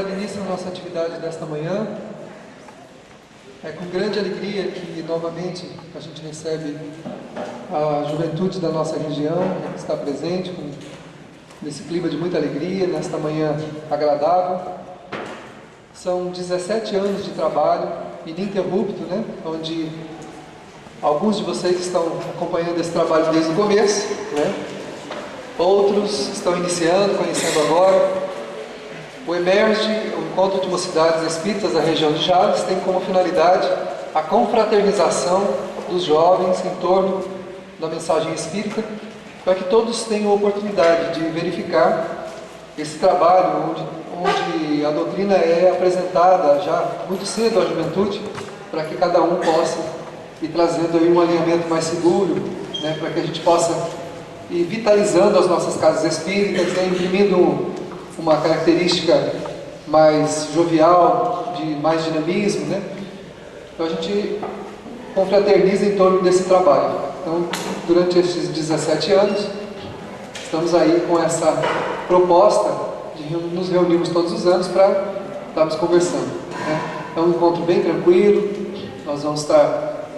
dar início à nossa atividade desta manhã. É com grande alegria que novamente a gente recebe a juventude da nossa região, que está presente nesse clima de muita alegria, nesta manhã agradável. São 17 anos de trabalho ininterrupto, né? Onde alguns de vocês estão acompanhando esse trabalho desde o começo, né? Outros estão iniciando, conhecendo agora. O Emerge, o Encontro de Mocidades Espíritas da região de Jales, tem como finalidade a confraternização dos jovens em torno da mensagem espírita, para que todos tenham a oportunidade de verificar esse trabalho onde a doutrina é apresentada já muito cedo à juventude, para que cada um possa ir trazendo aí um alinhamento mais seguro, né, para que a gente possa ir vitalizando as nossas casas espíritas, né, imprimindo uma característica mais jovial, de mais dinamismo, né? Então a gente confraterniza em torno desse trabalho. Então, durante esses 17 anos, estamos aí com essa proposta de nos reunirmos todos os anos para estarmos conversando, né? É um encontro bem tranquilo, nós vamos estar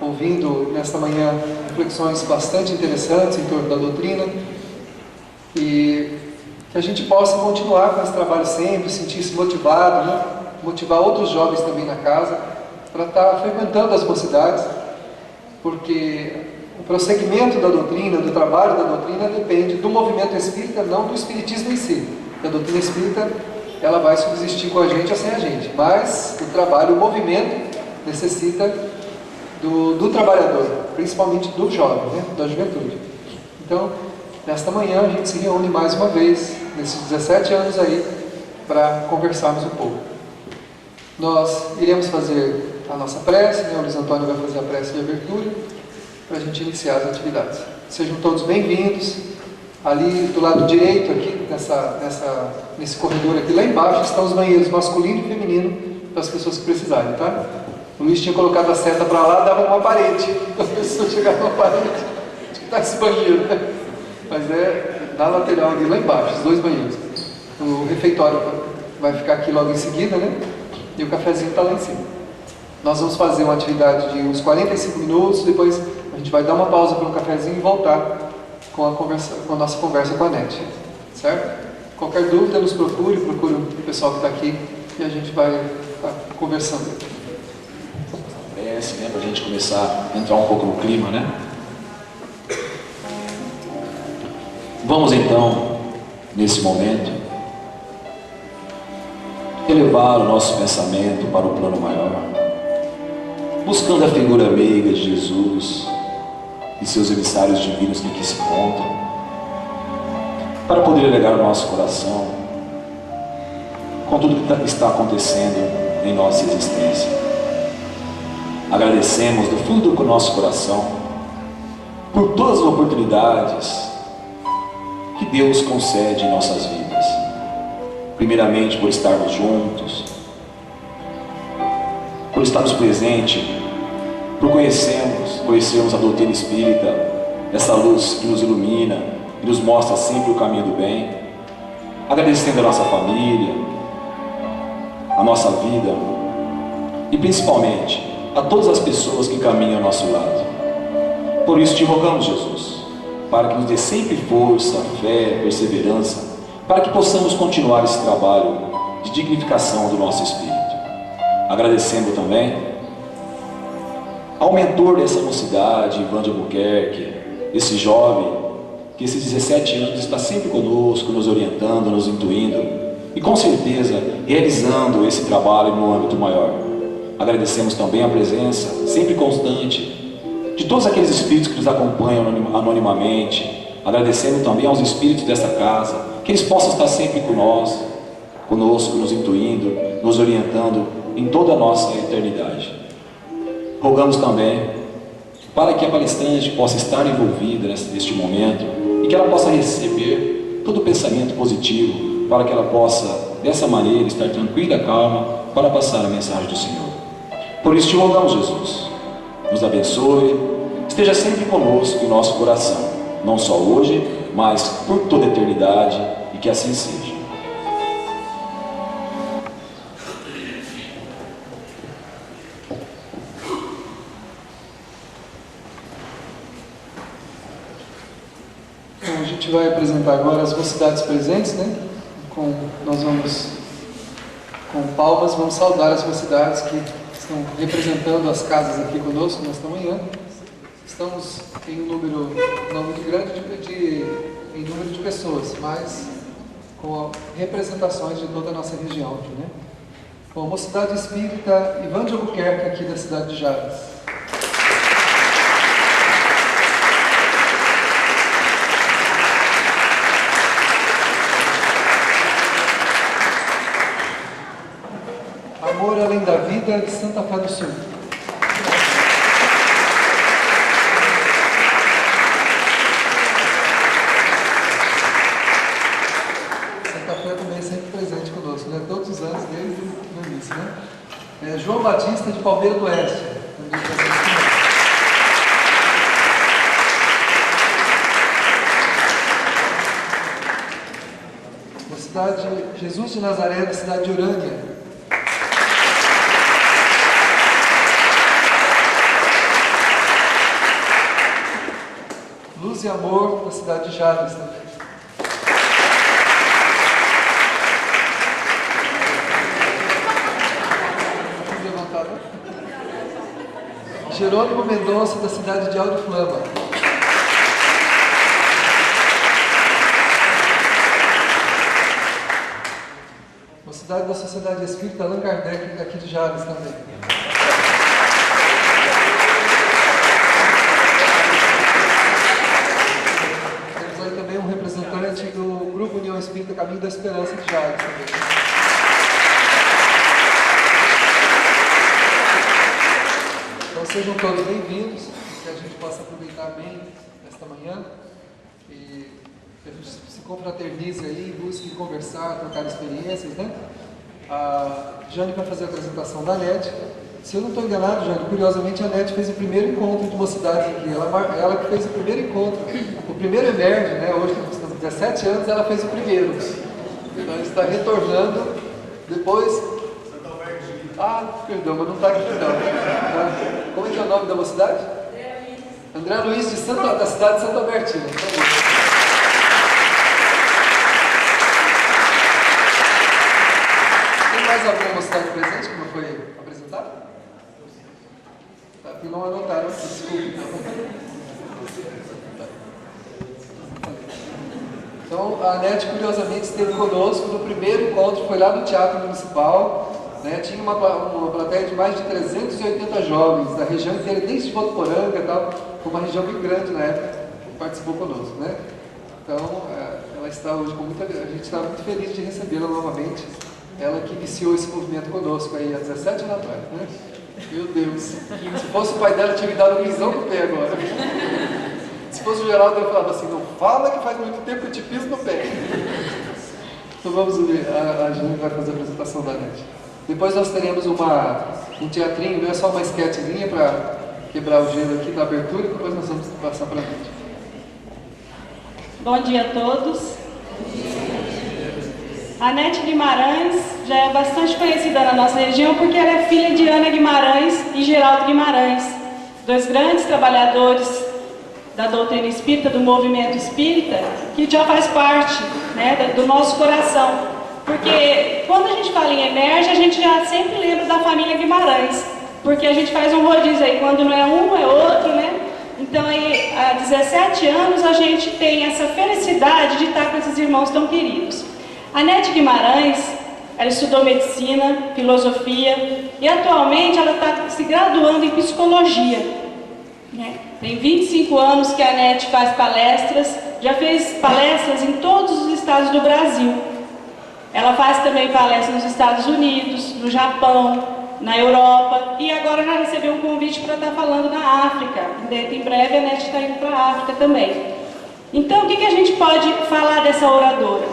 ouvindo nesta manhã reflexões bastante interessantes em torno da doutrina e que a gente possa continuar com esse trabalho sempre, sentir-se motivado, né? Motivar outros jovens também na casa, para estar frequentando as mocidades, porque o prosseguimento da doutrina, do trabalho da doutrina, depende do movimento espírita, não do espiritismo em si. A doutrina espírita, ela vai subsistir com a gente ou sem a gente, mas o trabalho, o movimento, necessita do trabalhador, principalmente do jovem, né? Da juventude. Então, nesta manhã a gente se reúne mais uma vez, nesses 17 anos aí, para conversarmos um pouco. Nós iremos fazer a nossa prece, né? O Luiz Antônio vai fazer a prece de abertura, para a gente iniciar as atividades. Sejam todos bem-vindos. Ali do lado direito, aqui, nesse corredor aqui, lá embaixo, estão os banheiros masculino e feminino, para as pessoas que precisarem, tá? O Luiz tinha colocado a seta para lá, dava uma parede. As pessoas chegavam na parede, acho que está esse banheiro, né? Mas é na lateral ali, lá embaixo, os dois banheiros. O refeitório vai ficar aqui logo em seguida, né? E o cafezinho está lá em cima. Nós vamos fazer uma atividade de uns 45 minutos, depois a gente vai dar uma pausa para um cafezinho e voltar com a nossa conversa com a NET. Certo? Qualquer dúvida, nos procure o pessoal que está aqui e a gente vai estar conversando. Prece, né? Para a gente começar a entrar um pouco no clima, né? Vamos então, nesse momento, elevar o nosso pensamento para o plano maior, buscando a figura meiga de Jesus e seus emissários divinos que aqui se encontram, para poder elevar o nosso coração com tudo que está acontecendo em nossa existência. Agradecemos do fundo do nosso coração por todas as oportunidades que Deus concede em nossas vidas. Primeiramente por estarmos juntos, por estarmos presentes, por conhecermos a doutrina espírita, essa luz que nos ilumina e nos mostra sempre o caminho do bem. Agradecendo a nossa família, a nossa vida e principalmente a todas as pessoas que caminham ao nosso lado. Por isso te rogamos, Jesus, para que nos dê sempre força, fé, perseverança, para que possamos continuar esse trabalho de dignificação do nosso espírito. Agradecendo também ao mentor dessa mocidade, Ivan de Albuquerque, esse jovem que esses 17 anos está sempre conosco, nos orientando, nos intuindo e com certeza realizando esse trabalho no âmbito maior. Agradecemos também a presença sempre constante de todos aqueles espíritos que nos acompanham anonimamente, agradecendo também aos espíritos dessa casa, que eles possam estar sempre conosco, nos intuindo, nos orientando em toda a nossa eternidade. Rogamos também para que a palestrante possa estar envolvida neste momento e que ela possa receber todo o pensamento positivo, para que ela possa, dessa maneira, estar tranquila e calma para passar a mensagem do Senhor. Por isso te rogamos, Jesus, nos abençoe, esteja sempre conosco em nosso coração, não só hoje, mas por toda a eternidade, e que assim seja. Bom, a gente vai apresentar agora as mocidades presentes, né? Nós vamos, com palmas, vamos saudar as mocidades que estão representando as casas aqui conosco nesta manhã. Estamos em um número não muito grande em número de pessoas, mas com representações de toda a nossa região aqui, né? Bom, Mocidade Espírita Ivan de Albuquerque, aqui da cidade de Jales. Amor Além da Vida, de Santa Fé do Sul. Santa Fé também é sempre presente conosco, né? Todos os anos, desde o início, né? João Batista, de Palmeira do Oeste. Também presente conosco. Mocidade Jesus de Nazaré, da cidade de Urânia. Luz e Amor, da cidade de Jales também. Jerônimo Mendonça, da cidade de Auriflama. Mocidade da Sociedade Espírita Allan Kardec, aqui de Jales também. Um representante do Grupo União Espírita Caminho da Esperança de Jales também. Então sejam todos bem-vindos, que a gente possa aproveitar bem esta manhã e que a gente se confraternize aí, busque conversar, trocar experiências, né? A Jane vai fazer a apresentação da NET. Se eu não estou enganado, Jane, curiosamente a NET fez o primeiro encontro de mocidades aqui. Ela que fez o primeiro encontro. O primeiro emerge, né? Hoje nós temos 17 anos, ela fez o primeiro. Então está retornando. Depois. Ah, perdão, mas não está aqui não. Como é que é o nome da mocidade? André Luiz, da cidade de Santo Albertino. Tem mais alguma mocidade presente que não foi apresentada? Aqui não anotaram, desculpe. Então, a NET, curiosamente, esteve conosco no primeiro encontro, foi lá no Teatro Municipal, né? Tinha uma plateia de mais de 380 jovens da região inteira, desde Votuporanga e tal, foi uma região bem grande na época, que participou conosco, né? Então, ela está hoje com muita... A gente está muito feliz de recebê-la novamente, ela que iniciou esse movimento conosco aí há 17 anos atrás, né? Meu Deus, se fosse o pai dela, tinha me dado um pisão no pé agora. Se fosse o Geraldo, eu falava assim, não fala que faz muito tempo que eu te piso no pé. Então vamos ver, a Jane vai fazer a apresentação da NET. Depois nós teremos um teatrinho, não é só uma esquetezinha para quebrar o gelo aqui da abertura, e depois nós vamos passar para a NET. Bom dia a todos. A NET Guimarães já é bastante conhecida na nossa região porque ela é filha de Ana Guimarães e Geraldo Guimarães, dois grandes trabalhadores da doutrina espírita, do movimento espírita, que já faz parte, né, do nosso coração. Porque quando a gente fala em Emerge, a gente já sempre lembra da família Guimarães, porque a gente faz um rodízio aí, quando não é um, é outro, né? Então aí, há 17 anos, a gente tem essa felicidade de estar com esses irmãos tão queridos. A NET Guimarães, ela estudou medicina, filosofia, e atualmente ela está se graduando em psicologia, né? Tem 25 anos que a NET faz palestras, já fez palestras em todos os estados do Brasil. Ela faz também palestras nos Estados Unidos, no Japão, na Europa, e agora já recebeu um convite para estar falando na África. Em breve a NET está indo para a África também. Então, o que a gente pode falar dessa oradora?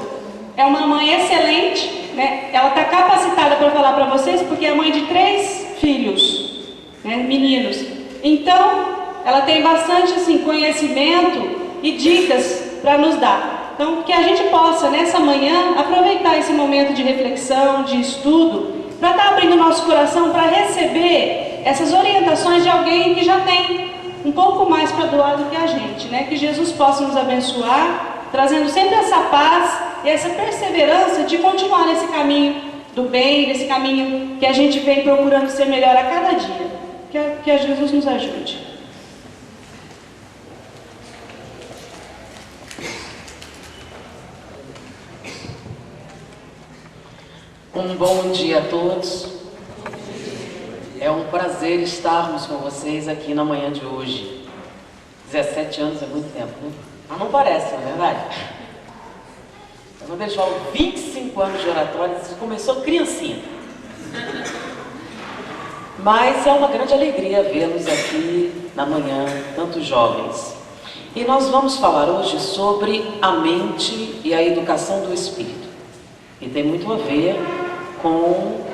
É uma mãe excelente, né? Ela está capacitada para falar para vocês, porque é mãe de 3 filhos, né? Meninos. Então, ela tem bastante assim, conhecimento e dicas para nos dar. Então, que a gente possa, nessa manhã, aproveitar esse momento de reflexão, de estudo, para estar abrindo o nosso coração para receber essas orientações de alguém que já tem um pouco mais para doar do que a gente, né? Que Jesus possa nos abençoar, trazendo sempre essa paz e essa perseverança de continuar nesse caminho do bem, nesse caminho que a gente vem procurando ser melhor a cada dia. Que a Jesus nos ajude. Um bom dia a todos. É um prazer estarmos com vocês aqui na manhã de hoje. 17 anos é muito tempo, né? Mas não parece, não é verdade? Quando eles falam 25 anos de oratório, isso começou criancinha. Mas é uma grande alegria vê-los aqui na manhã, tantos jovens. E nós vamos falar hoje sobre a mente e a educação do espírito. E tem muito a ver com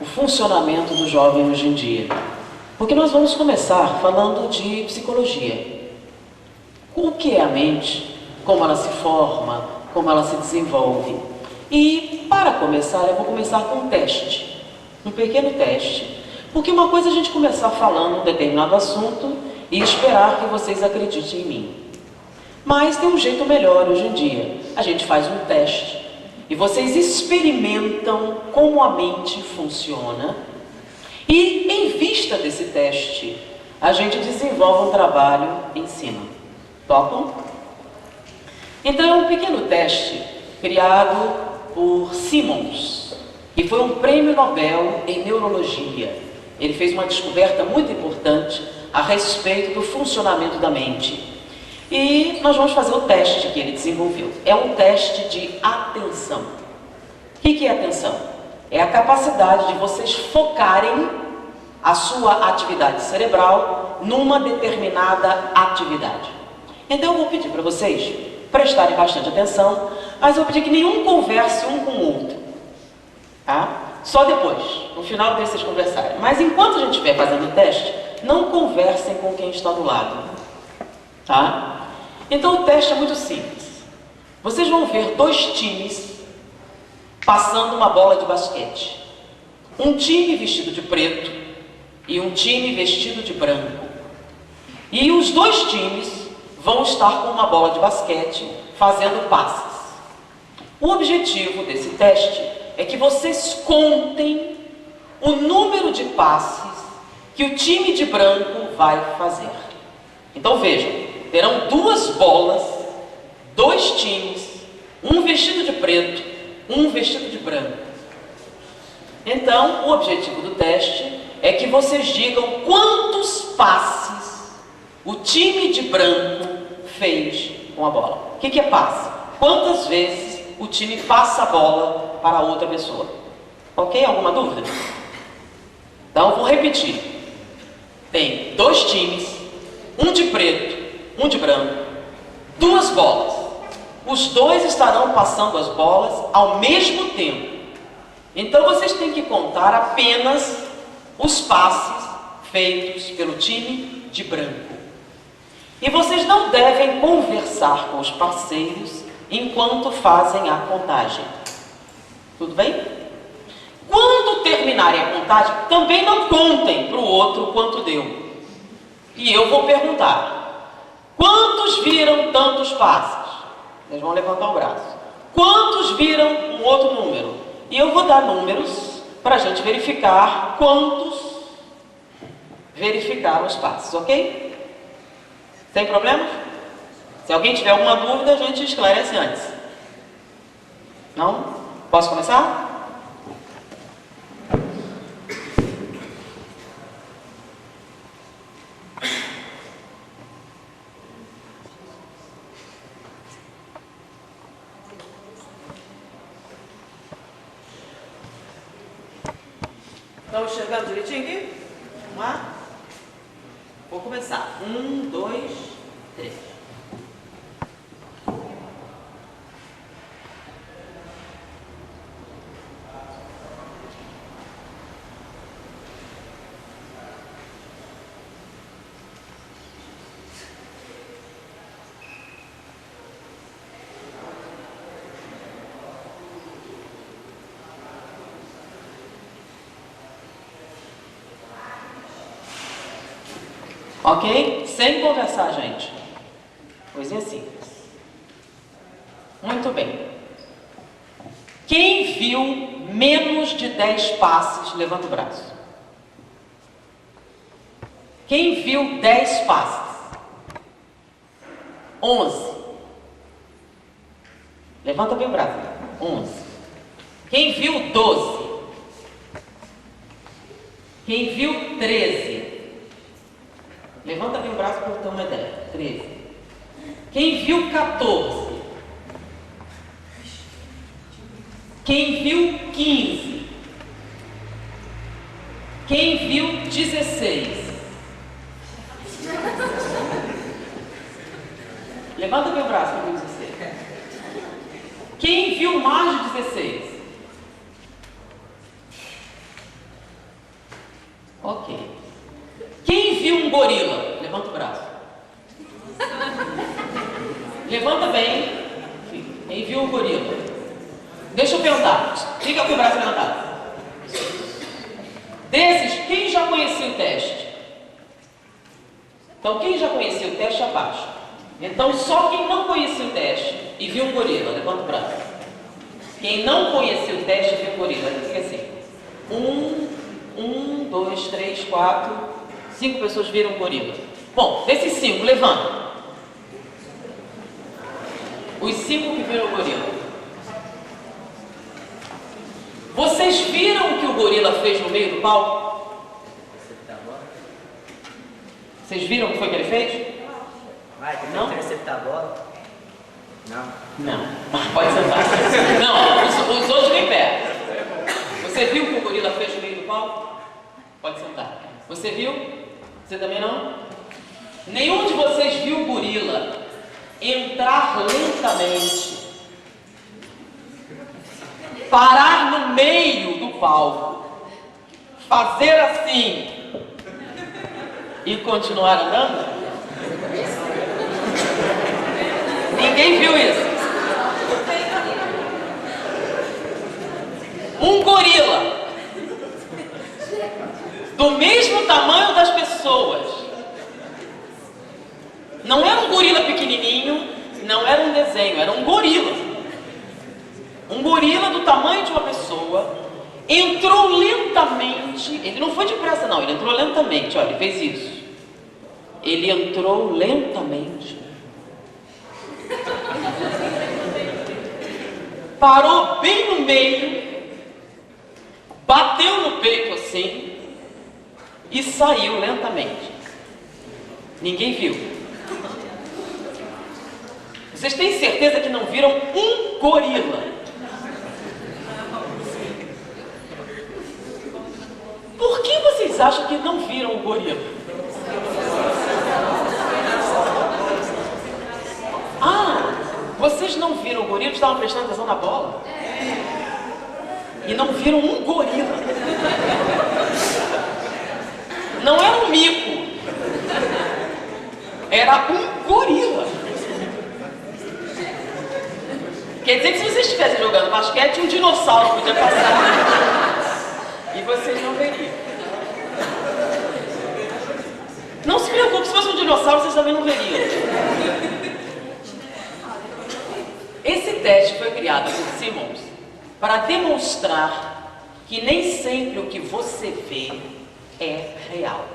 o funcionamento do jovem hoje em dia. Porque nós vamos começar falando de psicologia. O que é a mente? Como ela se forma? Como ela se desenvolve? E para começar, eu vou começar com um teste. Um pequeno teste. Porque uma coisa é a gente começar falando um determinado assunto e esperar que vocês acreditem em mim. Mas tem um jeito melhor hoje em dia. A gente faz um teste. E vocês experimentam como a mente funciona. E em vista desse teste, a gente desenvolve um trabalho em cima. Topam? Então é um pequeno teste criado por Simmons, que foi um prêmio Nobel em neurologia. Ele fez uma descoberta muito importante a respeito do funcionamento da mente. E nós vamos fazer o teste que ele desenvolveu. É um teste de atenção. O que é atenção? É a capacidade de vocês focarem a sua atividade cerebral numa determinada atividade. Então eu vou pedir para vocês prestarem bastante atenção, mas eu vou pedir que nenhum converse um com o outro. Tá? Só depois, no final vocês conversarem. Mas enquanto a gente estiver fazendo o teste, não conversem com quem está do lado. Tá? Então o teste é muito simples. Vocês vão ver dois times passando uma bola de basquete. Um time vestido de preto e um time vestido de branco. E os dois times vão estar com uma bola de basquete fazendo passes. O objetivo desse teste é que vocês contem o número de passes que o time de branco vai fazer. Então vejam, terão duas bolas, dois times, um vestido de preto, um vestido de branco. Então, o objetivo do teste é que vocês digam quantos passes o time de branco fez com a bola. O que é passe? Quantas vezes o time passa a bola para a outra pessoa? Ok? Alguma dúvida? Então, vou repetir. Tem dois times, um de preto, um de branco, duas bolas. Os dois estarão passando as bolas ao mesmo tempo. Então vocês têm que contar apenas os passes feitos pelo time de branco. E vocês não devem conversar com os parceiros enquanto fazem a contagem. Tudo bem? Quando terminarem a contagem, também não contem para o outro quanto deu. E eu vou perguntar: quantos viram tantos passes? Eles vão levantar o braço. Quantos viram um outro número? E eu vou dar números para a gente verificar quantos verificaram os passes, ok? Sem problema? Se alguém tiver alguma dúvida, a gente esclarece antes. Não? Posso começar? Estão enxergando direitinho aqui? Vamos lá? Vou começar. 1, 2, 3. Ok? sem conversar, gente. Coisinha simples. Muito bem. Quem viu menos de 10 passes, levanta o braço. Quem viu 10 passes? 11. Levanta bem o braço. 11. Quem viu 12? Quem viu 13? Levanta bem o braço para eu ter uma ideia. 13. Quem viu 14? Quem viu 15? Quem viu 16? Levanta bem o braço para eu ver 16. Quem viu mais de 16? Ok. Quem viu um gorila? Levanta o braço. Levanta bem. Quem viu um gorila? Deixa eu perguntar. Fica com o braço levantado. Desses, quem já conhecia o teste? Então, quem já conhecia o teste, abaixa. Então, só quem não conhecia o teste e viu um gorila, levanta o braço. Quem não conhecia o teste e viu um gorila, fica assim. 1, 2, 3, 4, 5 pessoas viram um gorila. Bom, desses 5, levanta. Os 5 que viram o gorila. Vocês viram o que o gorila fez no meio do palco? Vocês viram o que foi que ele fez? Vai, tem que Não? interceptar a bola? Não. Não. Pode sentar. Não, os outros nem pé. Você viu o que o gorila fez no meio do palco? Pode sentar. Você viu? Você também não? Nenhum de vocês viu o gorila entrar lentamente, parar no meio do palco, fazer assim e continuar andando? Ninguém viu isso. Um gorila do mesmo tamanho das pessoas. Não era um gorila pequenininho, não era um desenho, era um gorila. Um gorila do tamanho de uma pessoa entrou lentamente. Ele não foi depressa não, ele entrou lentamente. Olha, ele fez isso. Ele entrou lentamente. Parou bem no meio, bateu no peito assim e saiu lentamente. Ninguém viu. Vocês têm certeza que não viram um gorila? Por que vocês acham que não viram o gorila? Ah, vocês não viram o gorila? Estavam prestando atenção na bola? E não viram um gorila. Não era um mico. Era um gorila. Quer dizer que se vocês estivessem jogando basquete, um dinossauro podia passar. E vocês não veriam. Não se preocupe, se fosse um dinossauro, vocês também não veriam. Esse teste foi criado por Simmons para demonstrar que nem sempre o que você vê é real.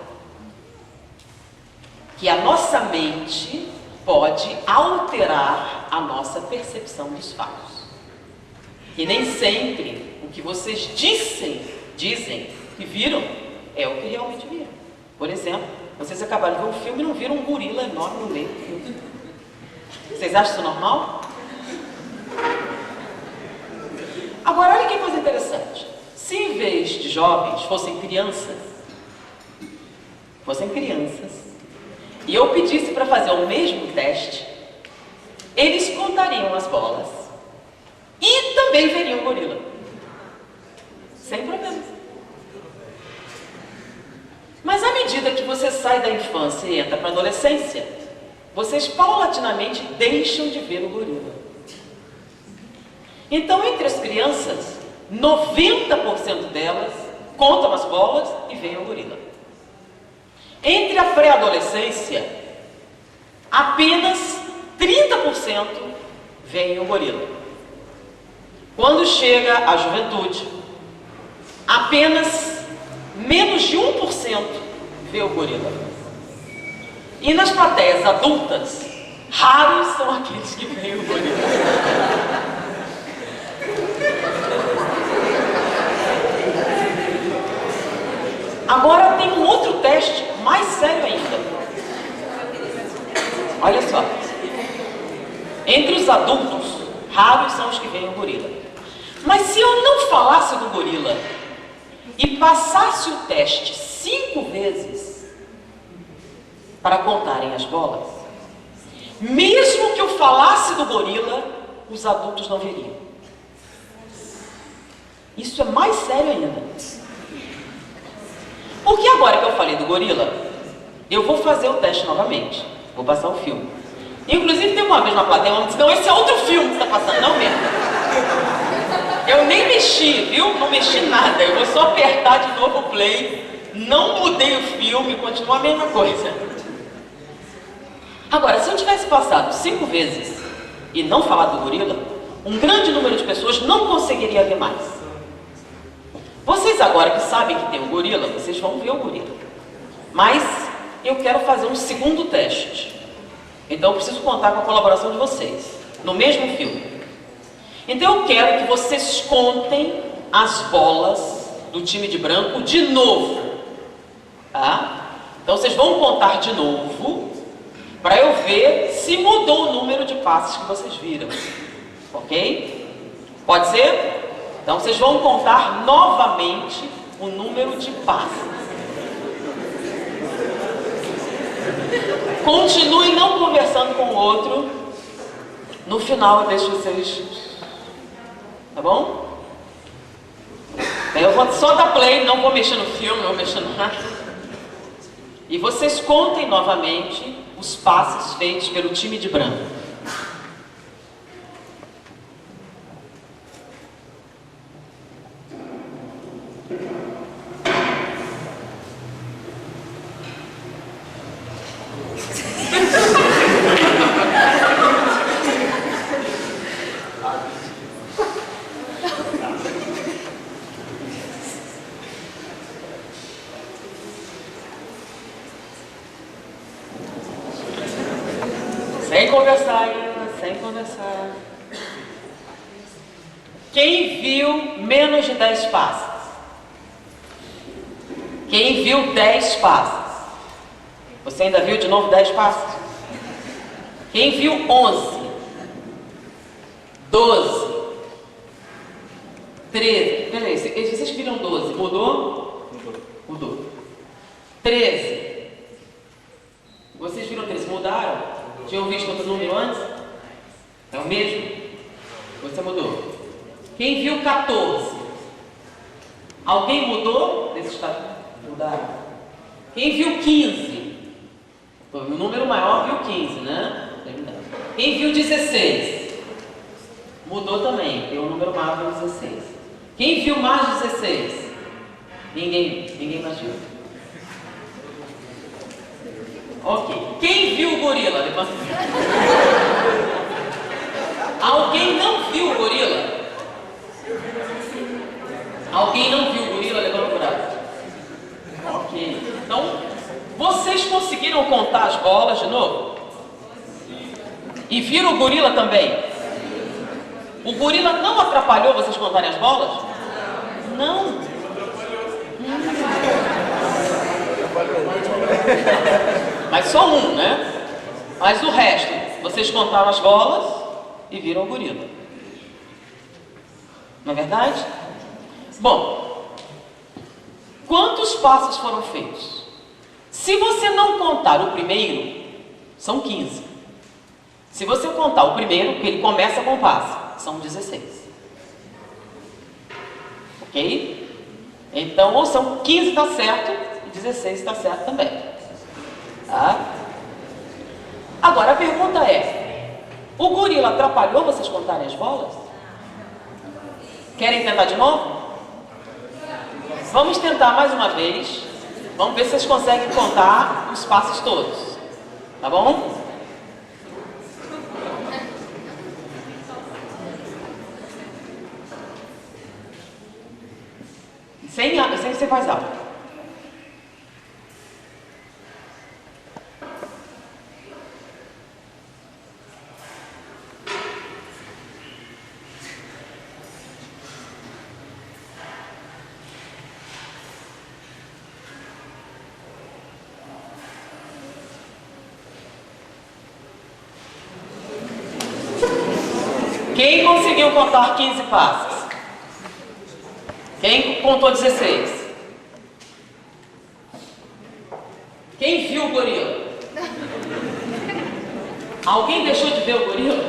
Que a nossa mente pode alterar a nossa percepção dos fatos. E nem sempre o que vocês dizem que viram é o que realmente viram. Por exemplo, vocês acabaram de ver um filme e não viram um gorila enorme no meio do filme. Vocês acham isso normal? Agora, olha que coisa interessante. Se em vez de jovens fossem crianças, e eu pedisse para fazer o mesmo teste, eles contariam as bolas e também veriam o gorila. Sem problemas. Mas à medida que você sai da infância e entra para a adolescência, vocês paulatinamente deixam de ver o gorila. Então, entre as crianças, 90% delas contam as bolas e veem o gorila. Entre a pré-adolescência, apenas 30% veem o gorila. Quando chega a juventude, apenas menos de 1% vê o gorila. E nas plateias adultas, raros são aqueles que veem o gorila. Agora tem um outro teste mais sério ainda. Olha só. Entre os adultos, raros são os que veem o gorila. Mas se eu não falasse do gorila e passasse o teste 5 vezes para contarem as bolas, mesmo que eu falasse do gorila, os adultos não veriam. Isso é mais sério ainda. Porque agora que eu falei do gorila, eu vou fazer o teste novamente. Vou passar o filme. Inclusive, teve uma vez na plateia, uma disse, não, esse é outro filme que você está passando. Não mesmo. Eu nem mexi, viu? Não mexi nada. Eu vou só apertar de novo o play. Não mudei o filme, continua a mesma coisa. Agora, se eu tivesse passado 5 vezes e não falado do gorila, um grande número de pessoas não conseguiria ver mais. Vocês agora que sabem que tem o gorila, vocês vão ver o gorila. Mas eu quero fazer um segundo teste. Então eu preciso contar com a colaboração de vocês, no mesmo filme. Então eu quero que vocês contem as bolas do time de branco de novo. Tá? Então vocês vão contar de novo, para eu ver se mudou o número de passes que vocês viram. Ok? Pode ser? Então vocês vão contar novamente o número de passes. Continuem não conversando com o outro. No final eu deixo vocês. Tá bom? Eu vou só dar play, não vou mexer no filme, não vou mexer no nada. E vocês contem novamente os passes feitos pelo time de branco. Sem conversar ainda, sem conversar. Quem viu menos de 10 passes? Quem viu 10 passes? Você ainda viu de novo 10 passes? Quem viu 11? 12? 13? Peraí, vocês que viram 12, mudou? Mudou. 13? Vocês viram 13, mudaram? Tinham visto outro número antes? É o mesmo? Você mudou. Quem viu 14? Alguém mudou? Desses mudaram. Quem viu 15? O número maior viu 15, né? Quem viu 16? Mudou também. Tem um número maior viu 16. Quem viu mais 16? Ninguém mais viu. Ok. Quem viu o gorila? Levanta a mão. Alguém não viu o gorila? Alguém não viu o gorila? Levanta o braço. Ok. Então, vocês conseguiram contar as bolas de novo? E viram o gorila também? O gorila não atrapalhou vocês contarem as bolas? Não. Mas só um, né? Mas o resto, vocês contaram as bolas e viram o gorila. Não é verdade? Bom, quantos passos foram feitos? Se você não contar o primeiro, são 15. Se você contar o primeiro, porque ele começa com passo, são 16. Ok? Então, ou são 15 está certo e 16 está certo também. Tá? Agora a pergunta é: o gorila atrapalhou vocês contarem as bolas? Querem tentar de novo? Vamos tentar mais uma vez. Vamos ver se vocês conseguem contar os passos todos. Tá bom? Sem ser voz alta. Quem conseguiu contar 15 passos? Quem contou 16? Quem viu o gorila? Alguém deixou de ver o gorila?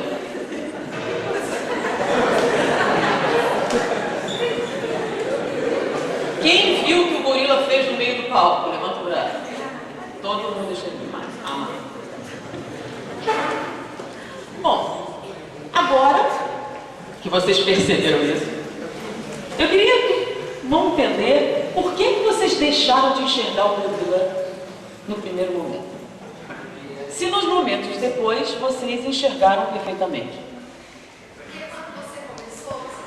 Quem viu que o gorila fez no meio do palco? Levanta o braço. Todo mundo deixou demais. Ah. Bom, agora que vocês perceberam isso, eu queria vamos entender por que vocês deixaram de enxergar o gorila no primeiro momento. Se nos momentos depois vocês enxergaram perfeitamente. Porque quando você começou, você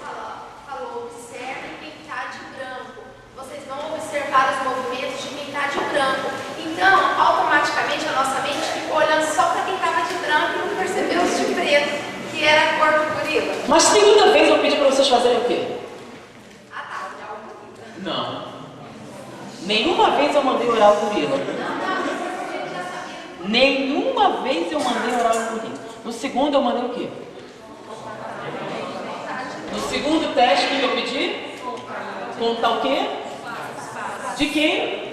falou observem quem está de branco. Vocês vão observar os movimentos de quem está de branco. Então, automaticamente a nossa mente ficou olhando só para quem estava de branco e não percebeu os de preto, que era a cor do gorila. Mas segunda vez eu pedi para vocês fazerem o quê? Ah, tá, olhar o gorila. Não. Nenhuma vez eu mandei orar o gorila. Nenhuma vez eu mandei orar o gorila. No segundo eu mandei o quê? No segundo teste, o que eu pedi? Contar o quê? De quem?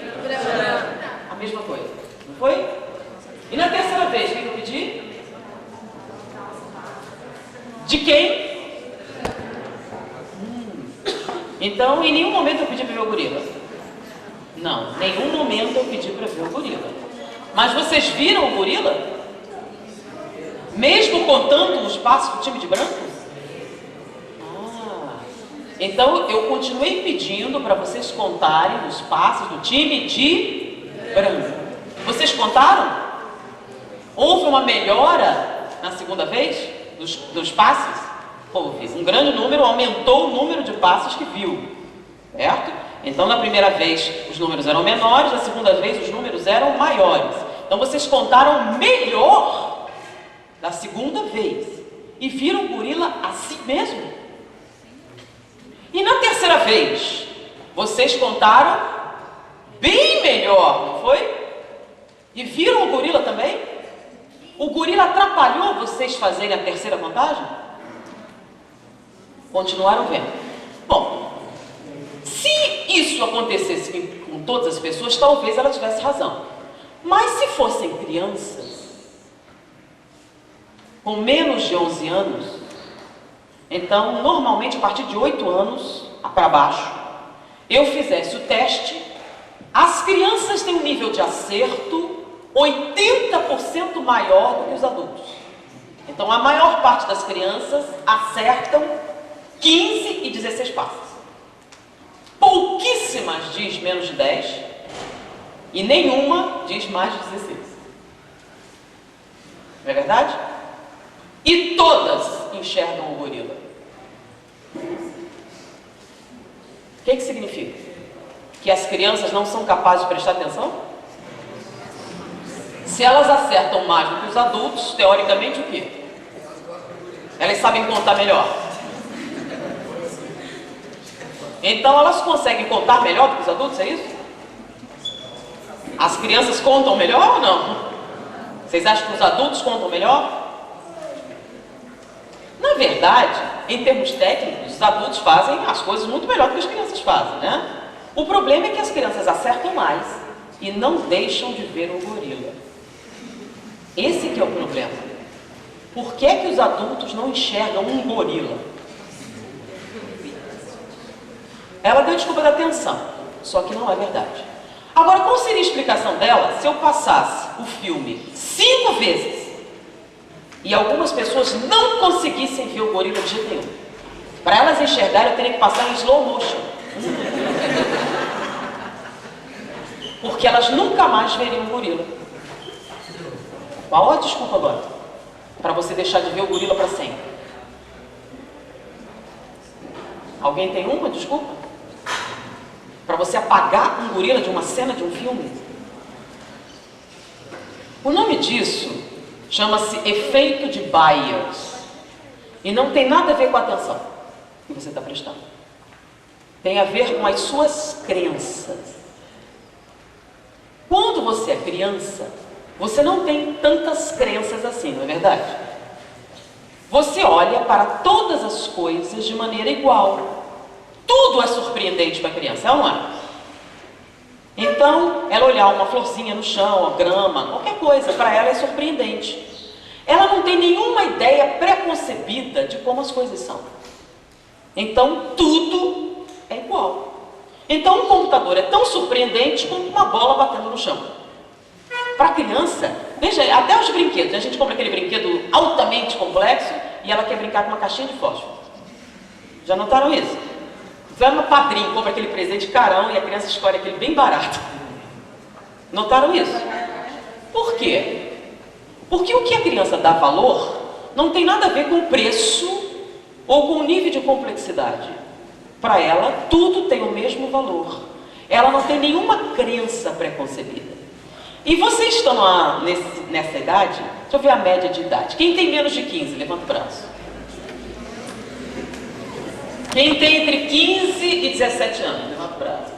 A mesma coisa. Não foi? E na terceira vez, o que eu pedi? De quem? Então, em nenhum momento eu pedi para ver o gorila. Não, em nenhum momento eu pedi para ver o gorila. Mas vocês viram o gorila? Mesmo contando os passos do time de branco? Então eu continuei pedindo para vocês contarem os passos do time de branco. Vocês contaram? Houve uma melhora na segunda vez dos passos? Houve. Um grande número, aumentou o número de passos que viu. Certo? Então na primeira vez os números eram menores, na segunda vez os números eram maiores. Então vocês contaram melhor da segunda vez e viram o gorila assim mesmo. E na terceira vez, vocês contaram bem melhor, não foi? E viram o gorila também? O gorila atrapalhou vocês fazerem a terceira contagem? Continuaram vendo. Bom, se isso acontecesse com todas as pessoas, talvez ela tivesse razão. Mas se fossem crianças, com menos de 11 anos, então, normalmente, a partir de 8 anos para baixo, eu fizesse o teste, as crianças têm um nível de acerto 80% maior do que os adultos. Então, a maior parte das crianças acertam 15 e 16 passos. Pouquíssimas diz menos de 10 e nenhuma diz mais de 16. Não é verdade? E todas enxergam o gorila. O que significa? Que as crianças não são capazes de prestar atenção? Se elas acertam mais do que os adultos, teoricamente o quê? Elas sabem contar melhor. Então elas conseguem contar melhor do que os adultos, é isso? As crianças contam melhor ou não? Vocês acham que os adultos contam melhor? Na verdade, em termos técnicos, os adultos fazem as coisas muito melhor do que as crianças fazem, né? O problema é que as crianças acertam mais e não deixam de ver o gorila. Esse que é o problema. Por que é que os adultos não enxergam um gorila? Ela deu desculpa da atenção, só que não é verdade. Agora, qual seria a explicação dela se eu passasse o filme 5 vezes e algumas pessoas não conseguissem ver o gorila de jeito nenhum? Para elas enxergarem, eu teria que passar em slow motion. Porque elas nunca mais veriam o gorila. Qual a desculpa agora? Para você deixar de ver o gorila para sempre. Alguém tem uma desculpa? você apagar um gorila de uma cena de um filme? O nome disso chama-se efeito de Byers. E não tem nada a ver com a atenção que você está prestando. Tem a ver com as suas crenças. Quando você é criança, você não tem tantas crenças assim, não é verdade? Você olha para todas as coisas de maneira igual. Tudo é surpreendente para a criança, é ou não é? Então, ela olhar uma florzinha no chão, a grama, qualquer coisa, para ela é surpreendente. Ela não tem nenhuma ideia preconcebida de como as coisas são. Então, tudo é igual. Então, um computador é tão surpreendente quanto uma bola batendo no chão. Para a criança, veja, até os brinquedos. A gente compra aquele brinquedo altamente complexo e ela quer brincar com uma caixinha de fósforo. Já notaram isso? Vai no padrinho, compra aquele presente carão e a criança escolhe aquele bem barato. Notaram isso? Por quê? Porque o que a criança dá valor não tem nada a ver com o preço ou com o nível de complexidade. Para ela, tudo tem o mesmo valor. Ela não tem nenhuma crença preconcebida. E vocês estão nessa idade? Deixa eu ver a média de idade. Quem tem menos de 15? Levanta o braço. Quem tem entre 15 e 17 anos? Levanta o braço.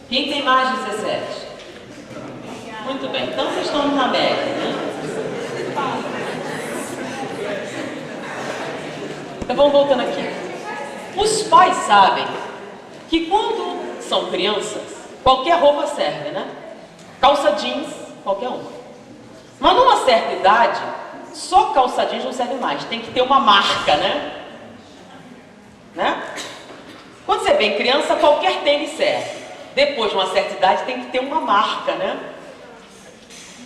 Quem tem mais de 17? Muito bem, então vocês estão na média, né? Então vamos voltando aqui. Os pais sabem que quando são crianças, qualquer roupa serve, né? Calça jeans, qualquer uma. Mas numa certa idade, só calça jeans não serve mais, tem que ter uma marca, né? Quando você é bem criança, qualquer tênis serve. Depois de uma certa idade, tem que ter uma marca, né?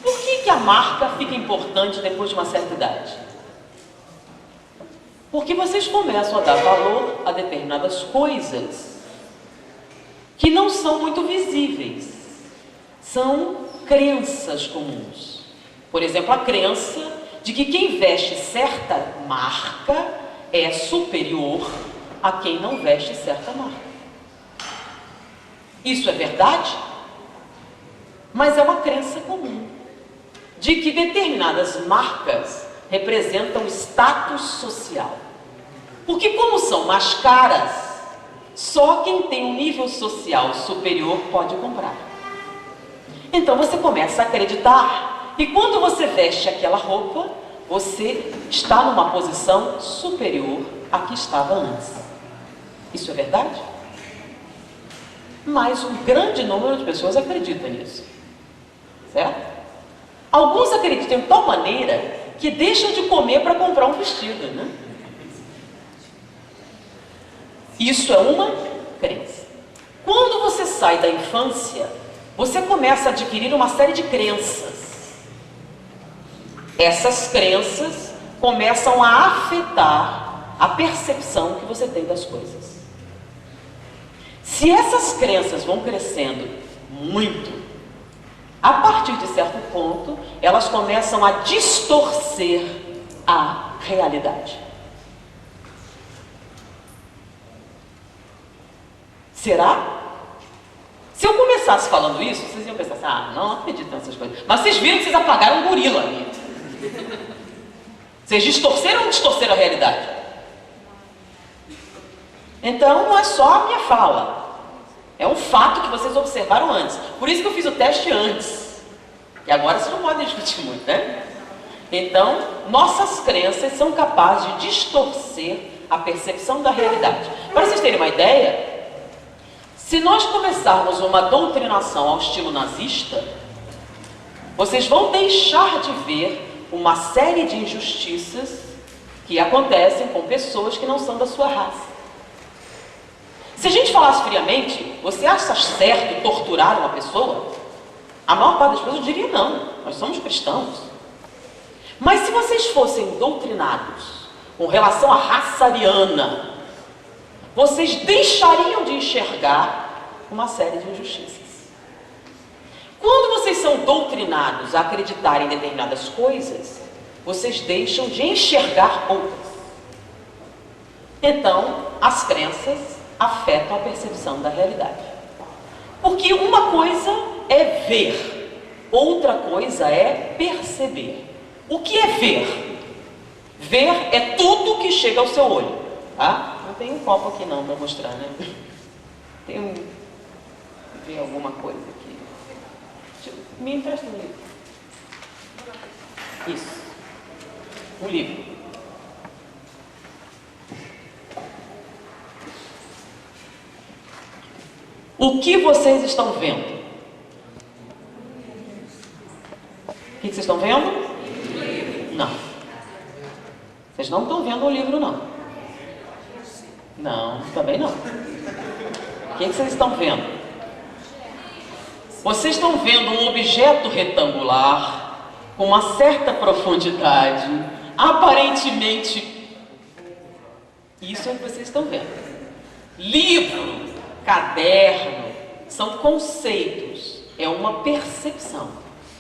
Por que a marca fica importante depois de uma certa idade? Porque vocês começam a dar valor a determinadas coisas que não são muito visíveis. São crenças comuns. Por exemplo, a crença de que quem veste certa marca é superior a quem não veste certa marca. Isso é verdade? Mas é uma crença comum de que determinadas marcas representam status social. Porque como são mais caras, só quem tem um nível social superior pode comprar. Então você começa a acreditar e quando você veste aquela roupa, você está numa posição superior à que estava antes. Isso é verdade? Mas um grande número de pessoas acredita nisso. Certo? Alguns acreditam de tal maneira que deixam de comer para comprar um vestido, né? Isso é uma crença. Quando você sai da infância, você começa a adquirir uma série de crenças. Essas crenças começam a afetar a percepção que você tem das coisas. Se essas crenças vão crescendo muito, a partir de certo ponto, elas começam a distorcer a realidade. Será? Se eu começasse falando isso, vocês iam pensar assim, não acredito nessas coisas. Mas vocês viram que vocês apagaram um gorila ali. Vocês distorceram ou não distorceram a realidade? Então, não é só a minha fala. É um fato que vocês observaram antes. Por isso que eu fiz o teste antes. E agora vocês não podem discutir muito, né? Então, nossas crenças são capazes de distorcer a percepção da realidade. Para vocês terem uma ideia, se nós começarmos uma doutrinação ao estilo nazista, vocês vão deixar de ver uma série de injustiças que acontecem com pessoas que não são da sua raça. Se a gente falasse friamente, você acha certo torturar uma pessoa? A maior parte das pessoas diria não, nós somos cristãos. Mas se vocês fossem doutrinados com relação à raça ariana, vocês deixariam de enxergar uma série de injustiças. Quando vocês são doutrinados a acreditar em determinadas coisas, vocês deixam de enxergar outras. Então, as crenças afetam a percepção da realidade. Porque uma coisa é ver, outra coisa é perceber. O que é ver? Ver é tudo que chega ao seu olho, tá? Não tem um copo aqui não para mostrar, né? Tem um... ver alguma coisa aqui. Me empresta um livro. Isso. Um livro. O que vocês estão vendo? O que vocês estão vendo? Não. Vocês não estão vendo o livro, não. Não, também não. O que vocês estão vendo? Vocês estão vendo um objeto retangular com uma certa profundidade, aparentemente. Isso é o que vocês estão vendo. Livro, caderno, são conceitos, é uma percepção,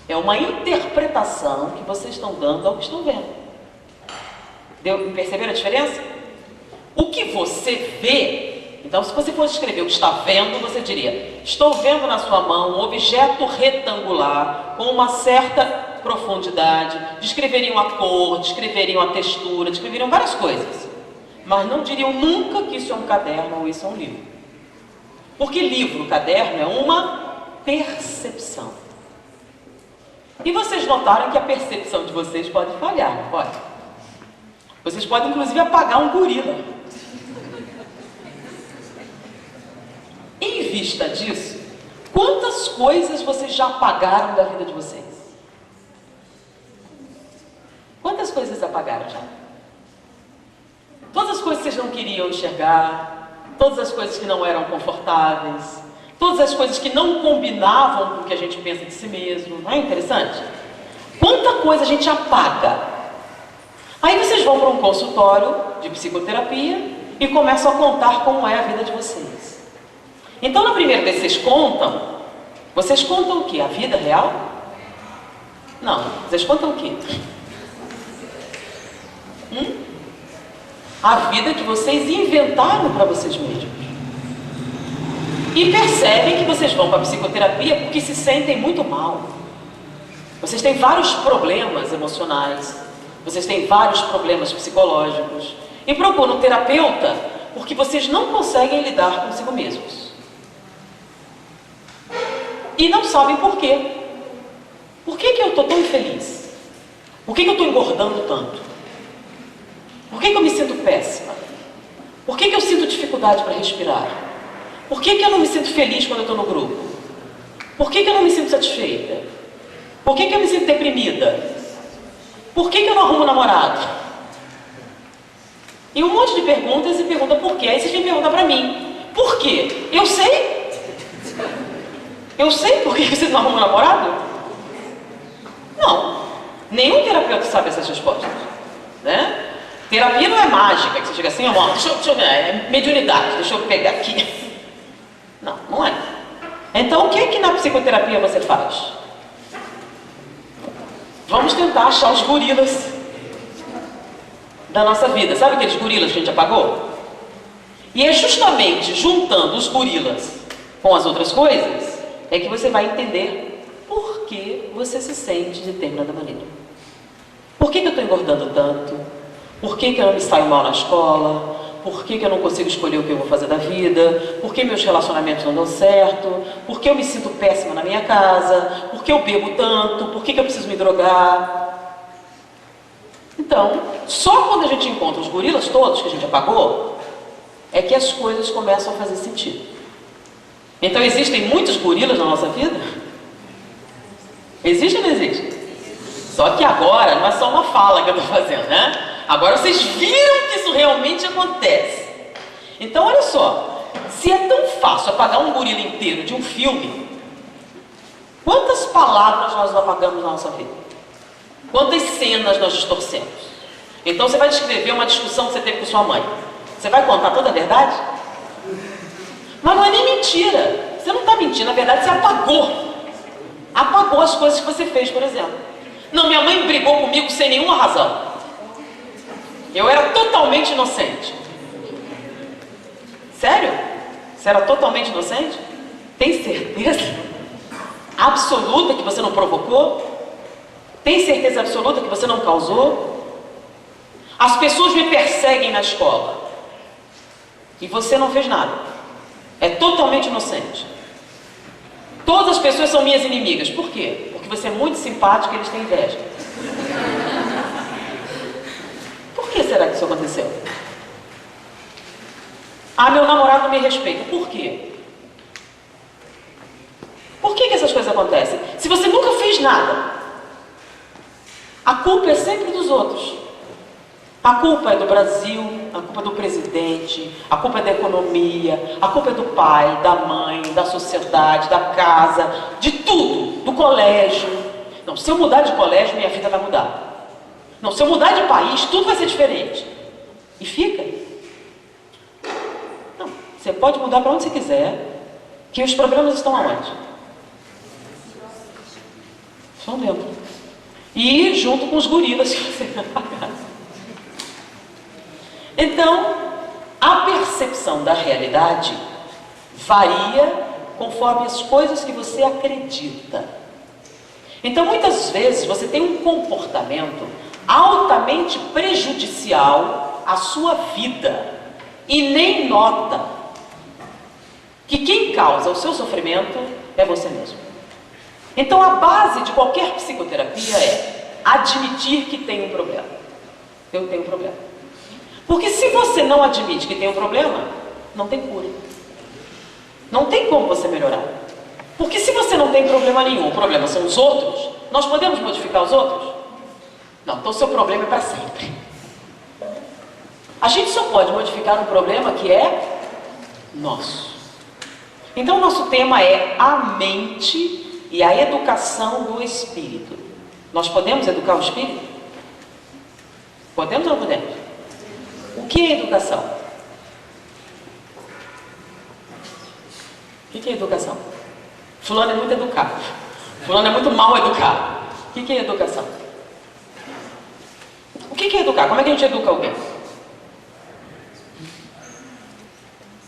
é uma interpretação que vocês estão dando ao que estão vendo. Perceberam a diferença? O que você vê, então se você fosse escrever o que está vendo, você diria: estou vendo na sua mão um objeto retangular com uma certa profundidade. Descreveriam a cor, descreveriam a textura, descreveriam várias coisas, mas não diriam nunca que isso é um caderno ou isso é um livro. Porque livro, caderno é uma percepção. E vocês notaram que a percepção de vocês pode falhar, não pode? Vocês podem inclusive apagar um gorila. Em vista disso, quantas coisas vocês já apagaram da vida de vocês? Quantas coisas apagaram já? Todas as coisas que vocês não queriam enxergar, todas as coisas que não eram confortáveis, todas as coisas que não combinavam com o que a gente pensa de si mesmo. Não é interessante? Quanta coisa a gente apaga. Aí vocês vão para um consultório de psicoterapia e começam a contar como é a vida de vocês. Então, na primeira vez que vocês contam o quê? A vida real? Não, vocês contam o quê? A vida que vocês inventaram para vocês mesmos. E percebem que vocês vão para a psicoterapia porque se sentem muito mal. Vocês têm vários problemas emocionais, vocês têm vários problemas psicológicos e procuram um terapeuta porque vocês não conseguem lidar consigo mesmos. E não sabem por quê. Por que eu estou tão infeliz? Por que eu estou engordando tanto? Por que eu me sinto péssima? Por que eu sinto dificuldade para respirar? Por que eu não me sinto feliz quando eu estou no grupo? Por que eu não me sinto satisfeita? Por que eu me sinto deprimida? Por que eu não arrumo namorado? E um monte de perguntas e pergunta por quê. Aí vocês vêm perguntar para mim. Por quê? Eu sei. Eu sei por que vocês não arrumam namorado? Não. Nenhum terapeuta sabe essas respostas. Né? Terapia não é mágica, que você chega assim, deixa eu ver, é mediunidade, deixa eu pegar aqui. Não, não é. Então, o que é que na psicoterapia você faz? Vamos tentar achar os gorilas da nossa vida. Sabe aqueles gorilas que a gente apagou? E é justamente juntando os gorilas com as outras coisas é que você vai entender por que você se sente de determinada maneira. Por que eu estou engordando tanto? Por que eu não me saio mal na escola? Por que eu não consigo escolher o que eu vou fazer da vida? Por que meus relacionamentos não dão certo? Por que eu me sinto péssima na minha casa? Por que eu bebo tanto? Por que eu preciso me drogar? Então, só quando a gente encontra os gorilas todos que a gente apagou, é que as coisas começam a fazer sentido. Então, existem muitos gorilas na nossa vida? Existe ou não existe? Só que agora não é só uma fala que eu estou fazendo, né? Agora vocês viram que isso realmente acontece. Então, olha só. Se é tão fácil apagar um gorila inteiro de um filme, quantas palavras nós apagamos na nossa vida? Quantas cenas nós distorcemos? Então, você vai descrever uma discussão que você teve com sua mãe. Você vai contar toda a verdade? Mas não é nem mentira. Você não está mentindo. Na verdade, você apagou. Apagou as coisas que você fez, por exemplo. Não, minha mãe brigou comigo sem nenhuma razão. Eu era totalmente inocente. Sério? Você era totalmente inocente? Tem certeza absoluta que você não provocou? Tem certeza absoluta que você não causou? As pessoas me perseguem na escola e você não fez nada. É totalmente inocente. Todas as pessoas são minhas inimigas. Por quê? Porque você é muito simpático e eles têm inveja. Por que será que isso aconteceu? Ah, meu namorado não me respeita. Por quê? Por que essas coisas acontecem? Se você nunca fez nada, a culpa é sempre dos outros. A culpa é do Brasil, a culpa é do presidente, a culpa é da economia, a culpa é do pai, da mãe, da sociedade, da casa, de tudo, do colégio. Não, se eu mudar de colégio, minha vida vai mudar. Não, se eu mudar de país, tudo vai ser diferente. E fica. Não, você pode mudar para onde você quiser, que os problemas estão aonde? Estão dentro. E junto com os gorilas que você vai pagar. Então, a percepção da realidade varia conforme as coisas que você acredita. Então, muitas vezes, você tem um comportamento altamente prejudicial à sua vida e nem nota que quem causa o seu sofrimento é você mesmo. Então, a base de qualquer psicoterapia é admitir que tem um problema. Eu tenho um problema. Porque se você não admite que tem um problema, não tem cura. Não tem como você melhorar. Porque se você não tem problema nenhum, o problema são os outros, nós podemos modificar os outros? Não, então o seu problema é para sempre. A gente só pode modificar um problema que é nosso. Então o nosso tema é a mente e a educação do espírito. Nós podemos educar o espírito? Podemos ou não podemos? O que é educação? O que é educação? Fulano é muito educado. Fulano é muito mal educado. O que é educação? O que é educar? Como é que a gente educa alguém?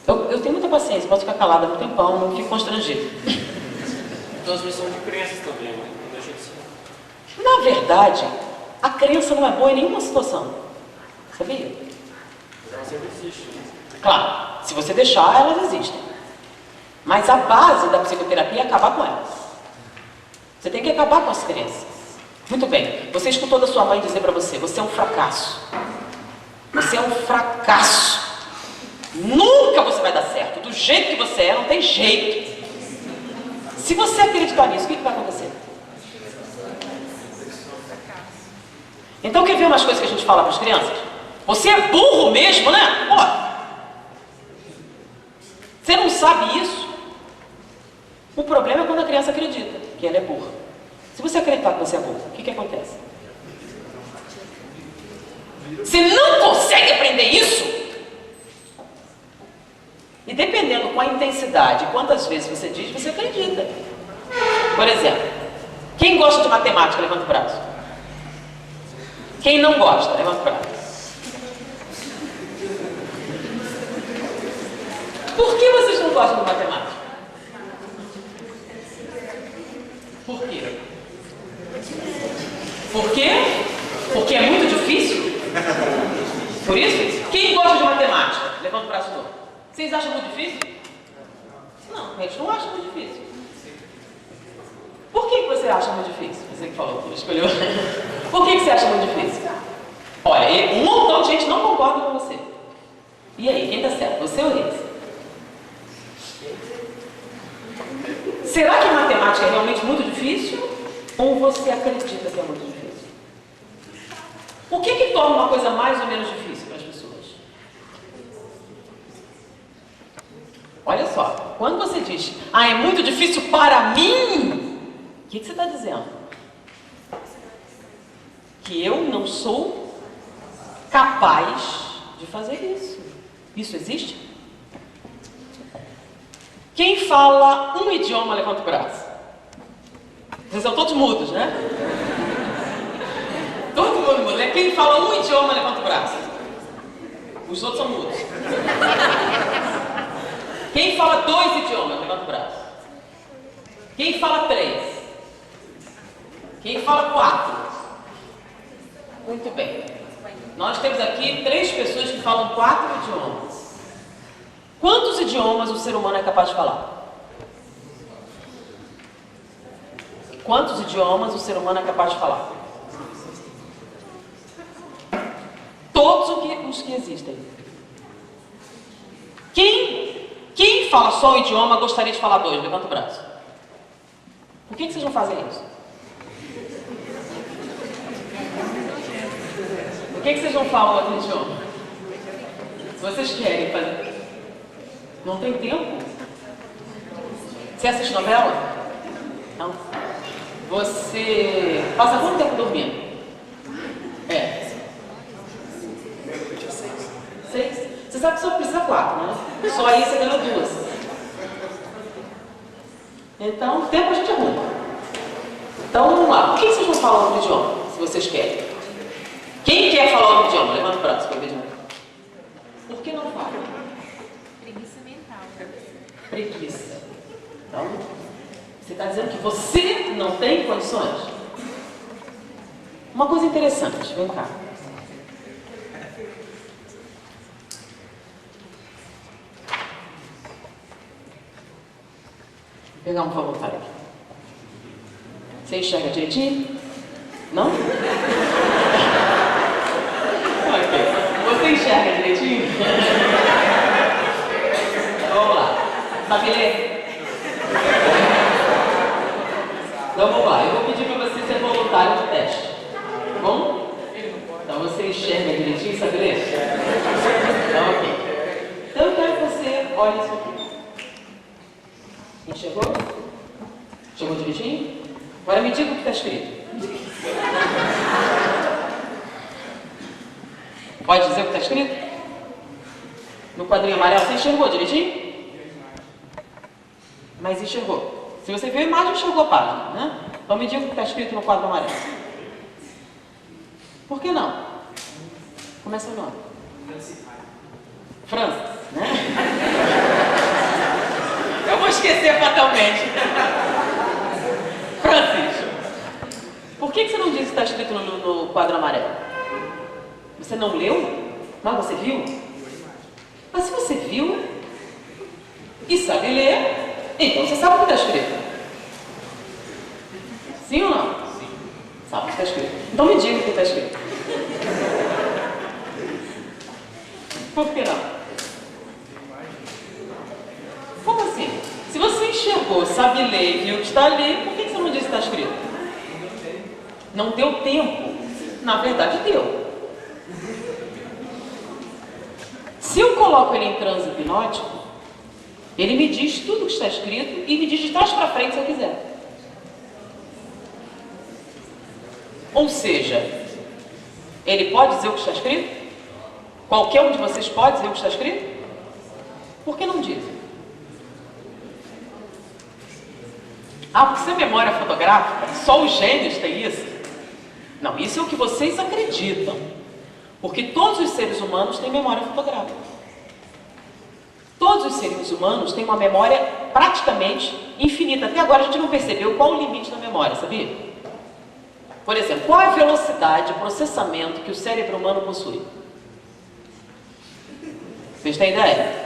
Eu tenho muita paciência, posso ficar calada no tempão, não fico constrangido. Transmissão de crenças também, né? Não deixa de ser. Na verdade, a crença não é boa em nenhuma situação. Sabia? Ela sempre existe. Claro, se você deixar, elas existem. Mas a base da psicoterapia é acabar com elas. Você tem que acabar com as crenças. Muito bem, você escutou da sua mãe dizer para você, você é um fracasso. Você é um fracasso. Nunca você vai dar certo. Do jeito que você é, não tem jeito. Se você acreditar nisso, o que vai acontecer? Então, quer ver umas coisas que a gente fala para as crianças? Você é burro mesmo, né? Pô, você não sabe isso? O problema é quando a criança acredita que ela é burra. Se você acreditar que você é burro, o que acontece? Você não consegue aprender isso? E dependendo com a intensidade, quantas vezes você diz, você acredita. Por exemplo, quem gosta de matemática, levanta o braço. Quem não gosta, levanta o braço. Por que vocês não gostam de matemática? Por quê? Por quê? Porque é muito difícil? Por isso? Quem gosta de matemática? Levanta o braço de novo. Vocês acham muito difícil? Não, a gente não acha muito difícil. Por que você acha muito difícil? Você que falou, escolheu. Por que você acha muito difícil? Olha, um montão de gente não concorda com você. E aí, quem está certo? Você ou eles? Será que matemática é realmente muito difícil? Ou você acredita que é muito difícil? O que torna uma coisa mais ou menos difícil para as pessoas? Olha só, quando você diz, é muito difícil para mim, o que você está dizendo? Que eu não sou capaz de fazer isso. Isso existe? Quem fala um idioma, levanta o braço. Vocês são todos mudos, né? Todo mundo mudo. Quem fala um idioma, levanta o braço. Os outros são mudos. Quem fala 2 idiomas? Levanta o braço. Quem fala 3? Quem fala 4? Muito bem. Nós temos aqui 3 pessoas que falam 4 idiomas. Quantos idiomas o ser humano é capaz de falar? Quantos idiomas o ser humano é capaz de falar? Todos os que existem. Quem fala só o idioma gostaria de falar 2? Levanta o braço. Por que vocês não fazem isso? Por que vocês não falam outro idioma? Se vocês querem fazer... Não tem tempo? Você assiste novela? Não. Você passa quanto tempo dormindo? 6? Você sabe que só precisa 4, né? Só aí você ganhou 2. Então, tempo a gente arruma. Então, vamos lá. Por que vocês não falam outro idioma, se vocês querem? Quem quer falar outro idioma? Levanta o braço para eu ver de novo. Por que não fala? Preguiça mental. Preguiça. Então, você está dizendo que você não tem condições? Uma coisa interessante, vem cá. Vou pegar um voluntário aqui. Você enxerga direitinho? Não? Ok. Você enxerga direitinho? Vamos lá. Sabe ler? Então vamos lá. Eu vou pedir para você ser voluntário de teste. Tá bom? Então você enxerga direitinho, sabe ler? Então, ok. Então eu quero que você olhe isso aqui. Enxergou? Chegou direitinho? Agora me diga o que está escrito. Pode dizer o que está escrito? No quadrinho amarelo, você enxergou direitinho? Mas enxergou. Se você viu a imagem, enxergou a página, né? Então me diga o que está escrito no quadro amarelo. Por que não? Como é seu nome? Francis, né? Eu vou esquecer fatalmente. Francis, por que você não disse que está escrito no quadro amarelo? Você não leu? Mas você viu? Mas se você viu e sabe ler, então você sabe o que está escrito. Sim ou não? Sim. Sabe o que está escrito. Então me diga o que está escrito. Por que não? Como assim? Se você enxergou, sabe ler e viu o que está ali, por que você não disse que está escrito? Não deu tempo. Na verdade, deu. Se eu coloco ele em transe hipnótico, ele me diz tudo o que está escrito e me diz de trás para frente se eu quiser. Ou seja, ele pode dizer o que está escrito? Qualquer um de vocês pode dizer o que está escrito? Por que não diz? Ah, porque isso é memória fotográfica? Só os gênios têm isso? Não, isso é o que vocês acreditam. Porque todos os seres humanos têm memória fotográfica. Todos os seres humanos têm uma memória praticamente infinita. Até agora a gente não percebeu qual o limite da memória, sabia? Por exemplo, qual é a velocidade de processamento que o cérebro humano possui? Vocês têm ideia?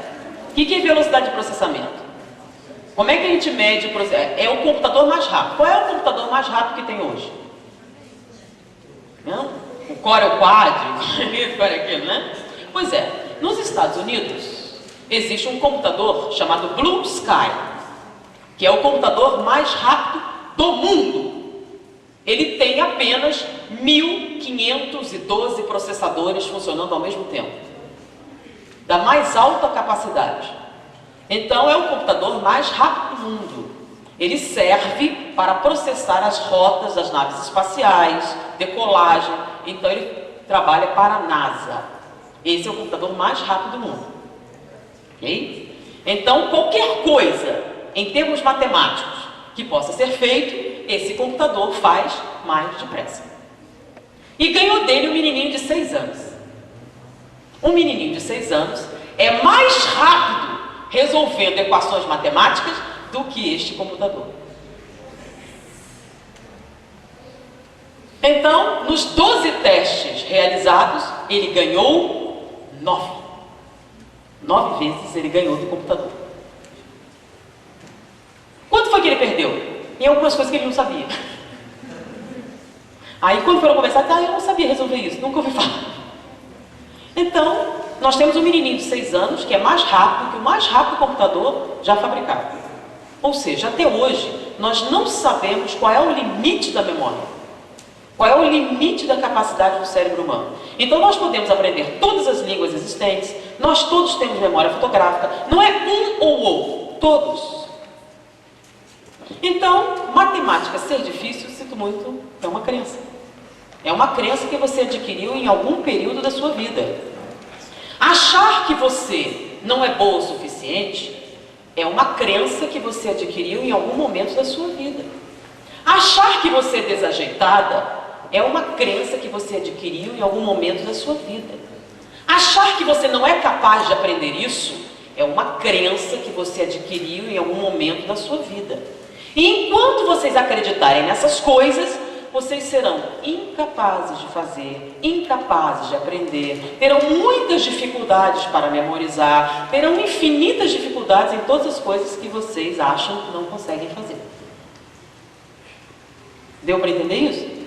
O que é velocidade de processamento? Como é que a gente mede o processo? É o computador mais rápido. Qual é o computador mais rápido que tem hoje? Não? O Corel Quad, o Corel aquilo, né? Pois é, nos Estados Unidos existe um computador chamado Blue Sky, que é o computador mais rápido do mundo. Ele tem apenas 1.512 processadores funcionando ao mesmo tempo, da mais alta capacidade. Então é o computador mais rápido do mundo. Ele serve para processar as rotas das naves espaciais, decolagem. Então ele trabalha para a NASA. Esse é o computador mais rápido do mundo. Ok? Então qualquer coisa, em termos matemáticos, que possa ser feito, esse computador faz mais depressa. E ganhou dele um menininho de 6 anos. Um menininho de 6 anos é mais rápido resolvendo equações matemáticas do que este computador. Então, nos 12 testes realizados, ele ganhou 9. 9 vezes ele ganhou do computador. Quanto foi que ele perdeu? Em algumas coisas que ele não sabia. Aí quando foram conversar, eu não sabia resolver isso, nunca ouvi falar. Então, nós temos um menininho de 6 anos que é mais rápido que o mais rápido computador já fabricado. Ou seja, até hoje, nós não sabemos qual é o limite da memória. Qual é o limite da capacidade do cérebro humano. Então nós podemos aprender todas as línguas existentes, nós todos temos memória fotográfica, não é um ou outro, todos. Então, matemática ser difícil, sinto muito, é uma crença. É uma crença que você adquiriu em algum período da sua vida. Achar que você não é boa o suficiente é uma crença que você adquiriu em algum momento da sua vida. Achar que você é desajeitada é uma crença que você adquiriu em algum momento da sua vida. Achar que você não é capaz de aprender isso é uma crença que você adquiriu em algum momento da sua vida. E enquanto vocês acreditarem nessas coisas, vocês serão incapazes de fazer, incapazes de aprender, terão muitas dificuldades para memorizar, terão infinitas dificuldades em todas as coisas que vocês acham que não conseguem fazer. Deu para entender isso?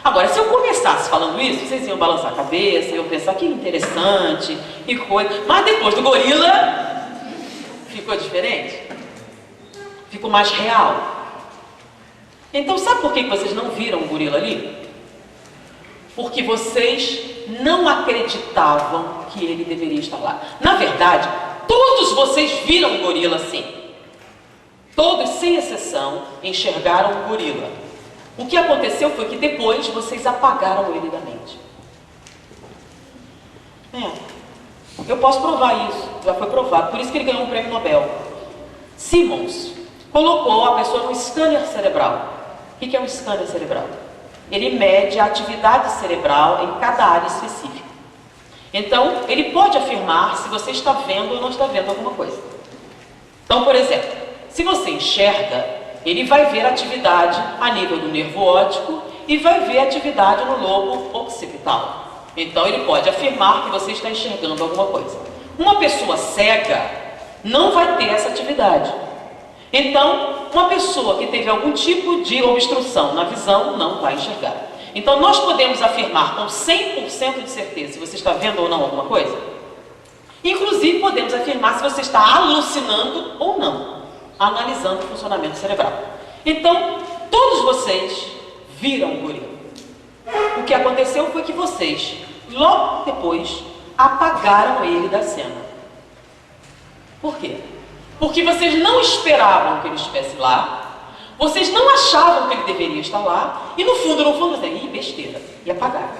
Agora, se eu começasse falando isso, vocês iam balançar a cabeça, iam pensar que interessante e coisa. Mas depois do gorila, ficou diferente? Ficou mais real. Então, sabe por que vocês não viram o gorila ali? Porque vocês não acreditavam que ele deveria estar lá. Na verdade, todos vocês viram o gorila sim. Todos, sem exceção, enxergaram o gorila. O que aconteceu foi que depois vocês apagaram ele da mente. Eu posso provar isso, já foi provado, por isso que ele ganhou um prêmio Nobel. Simmons colocou a pessoa no scanner cerebral. O que é um scanner cerebral? Ele mede a atividade cerebral em cada área específica. Então, ele pode afirmar se você está vendo ou não está vendo alguma coisa. Então, por exemplo, se você enxerga, ele vai ver atividade a nível do nervo óptico e vai ver atividade no lobo occipital. Então ele pode afirmar que você está enxergando alguma coisa. Uma pessoa cega não vai ter essa atividade. Então, uma pessoa que teve algum tipo de obstrução na visão não vai enxergar. Então nós podemos afirmar com 100% de certeza se você está vendo ou não alguma coisa. Inclusive podemos afirmar se você está alucinando ou não, analisando o funcionamento cerebral. Então, todos vocês viram o gorila. O que aconteceu foi que vocês, logo depois, apagaram ele da cena. Por quê? Porque vocês não esperavam que ele estivesse lá, vocês não achavam que ele deveria estar lá, e no fundo, assim, besteira, e apagaram.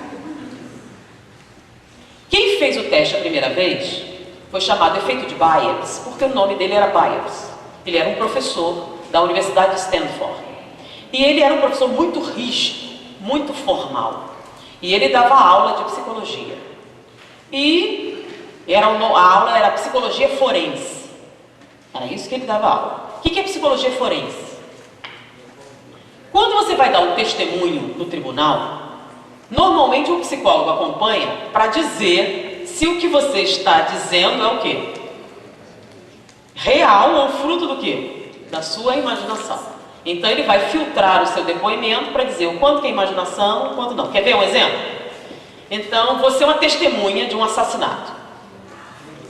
Quem fez o teste a primeira vez foi chamado efeito de Byers, porque o nome dele era Byers. Ele era um professor da Universidade de Stanford. E ele era um professor muito rígido, muito formal. E ele dava aula de psicologia. E a aula era psicologia forense. Era isso que ele dava aula. O que é psicologia forense? Quando você vai dar um testemunho no tribunal, normalmente o psicólogo acompanha para dizer se o que você está dizendo é o quê? Real ou fruto do quê? Da sua imaginação. Então ele vai filtrar o seu depoimento para dizer o quanto que é imaginação, o quanto não. Quer ver um exemplo? Então você é uma testemunha de um assassinato.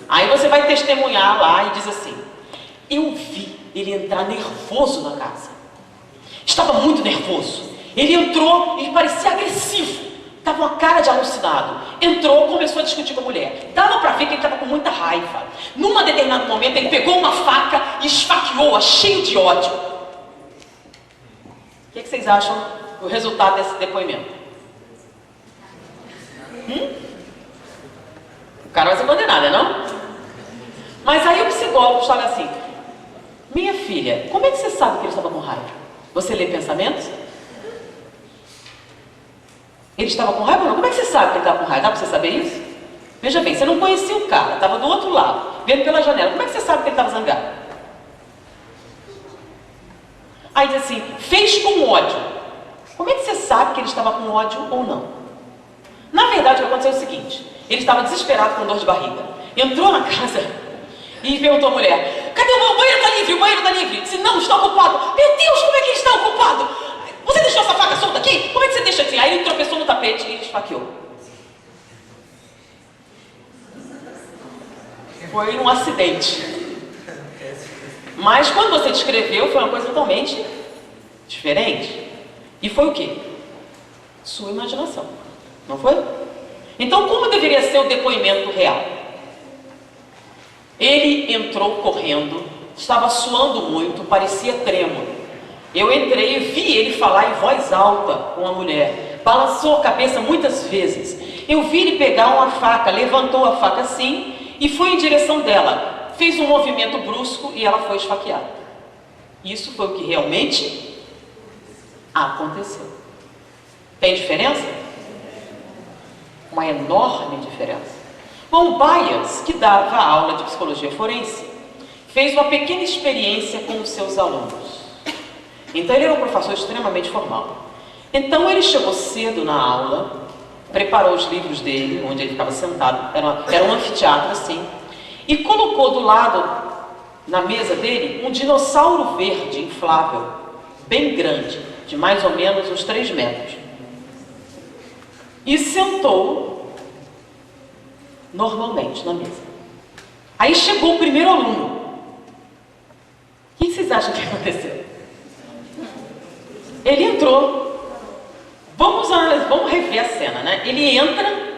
Aí você vai testemunhar lá e diz assim: eu vi ele entrar nervoso na casa. Estava muito nervoso. Ele entrou e parecia agressivo. Estava uma cara de alucinado. Entrou, começou a discutir com a mulher. Dava para ver que ele estava com muita raiva. Num determinado momento, ele pegou uma faca e esfaqueou-a, cheio de ódio. O que vocês acham do resultado desse depoimento? O cara vai ser condenado, não? Mas aí o psicólogo estava assim: minha filha, como é que você sabe que ele estava com raiva? Você lê pensamentos? Ele estava com raiva ou não? Como é que você sabe que ele estava com raiva? Dá para você saber isso? Veja bem, você não conhecia o cara, estava do outro lado. vendo pela janela. Como é que você sabe que ele estava zangado? Aí diz assim, fez com ódio. Como é que você sabe que ele estava com ódio ou não? Na verdade, o que aconteceu é o seguinte, ele estava desesperado com dor de barriga. Entrou na casa e perguntou à mulher, cadê o banheiro? Está livre, o banheiro está livre. Disse, não, está ocupado. Meu Deus, como é que ele está ocupado? Você deixou essa faca solta aqui? Como é que você deixa assim? Aí ele tropeçou no tapete e esfaqueou. Foi um acidente. Mas quando você descreveu, foi uma coisa totalmente diferente. E foi o quê? Sua imaginação. Não foi? Então, como deveria ser o depoimento real? Ele entrou correndo, estava suando muito, parecia trêmulo. Eu entrei e vi ele falar em voz alta com a mulher. Balançou a cabeça muitas vezes. Eu vi ele pegar uma faca, levantou a faca assim e foi em direção dela. Fez um movimento brusco e ela foi esfaqueada. Isso foi o que realmente aconteceu. Tem diferença? Uma enorme diferença. Bom, Byers, que dava aula de psicologia forense, fez uma pequena experiência com os seus alunos. Então ele era um professor extremamente formal. Então ele chegou cedo na aula, preparou os livros dele, onde ele ficava sentado, era um anfiteatro assim, e colocou do lado, na mesa dele, um dinossauro verde inflável, bem grande, de mais ou menos uns 3 metros. E sentou normalmente na mesa. Aí chegou o primeiro aluno. O que vocês acham que aconteceu? Ele entrou. Vamos rever a cena, né? Ele entra.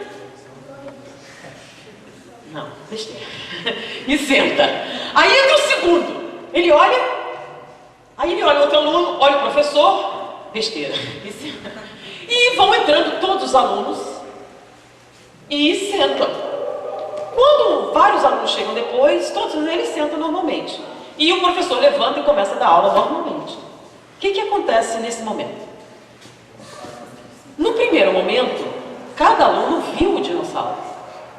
Não, besteira. E senta. Aí entra o segundo. Ele olha. Aí ele olha o outro aluno, olha o professor. Besteira. E senta. E vão entrando todos os alunos e sentam. Quando vários alunos chegam depois, todos eles sentam normalmente. E o professor levanta e começa a dar aula normalmente. O que acontece nesse momento? No primeiro momento, cada aluno viu o dinossauro.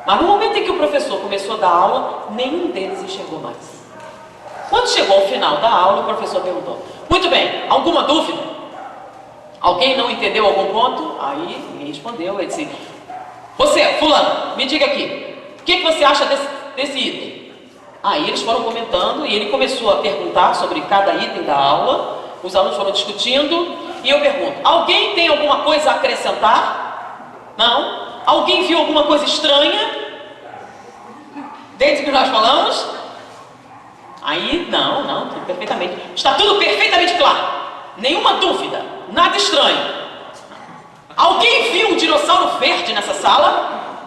Mas no momento em que o professor começou a dar aula, nenhum deles enxergou mais. Quando chegou ao final da aula, o professor perguntou, muito bem, alguma dúvida? Alguém não entendeu algum ponto? Aí ninguém respondeu, ele disse, você, fulano, me diga aqui, o que você acha desse item? Aí eles foram comentando e ele começou a perguntar sobre cada item da aula, os alunos foram discutindo e eu pergunto, alguém tem alguma coisa a acrescentar? Não? Alguém viu alguma coisa estranha? Desde que nós falamos? Aí, não, tudo perfeitamente. Está tudo perfeitamente claro. Nenhuma dúvida, nada estranho. Alguém viu um dinossauro verde nessa sala?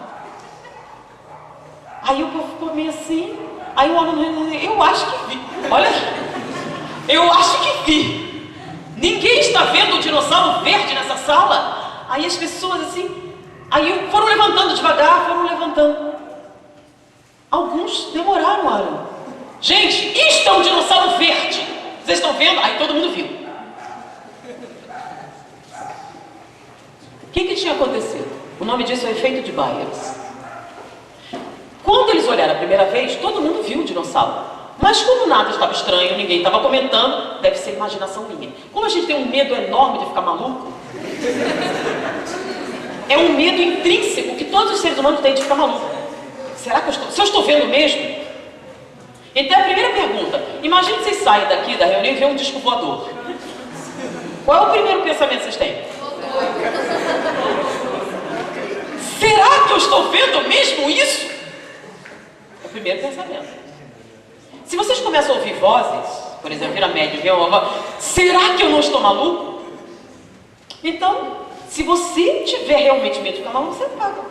Aí o povo ficou meio assim. Aí o aluno, eu acho que vi. Olha, eu acho que vi. Ninguém está vendo o dinossauro verde nessa sala? Aí as pessoas assim, aí foram levantando devagar, foram levantando. Alguns demoraram a olhar. Gente, isto é um dinossauro verde. Vocês estão vendo? Aí todo mundo viu. O que tinha acontecido? O nome disso é efeito de Byers. Quando eles olharam a primeira vez, todo mundo viu o dinossauro. Mas como nada estava estranho, ninguém estava comentando, deve ser imaginação minha. Como a gente tem um medo enorme de ficar maluco, é um medo intrínseco que todos os seres humanos têm de ficar maluco. Será que se eu estou vendo mesmo? Então a primeira pergunta, imagine que vocês saem daqui da reunião e vêem um disco voador. Qual é o primeiro pensamento que vocês têm? Será que eu estou vendo mesmo isso? É o primeiro pensamento. Se vocês começam a ouvir vozes, por exemplo, vir a média e ver uma voz, será que eu não estou maluco? Então, se você tiver realmente medo de ficar maluco, você apaga.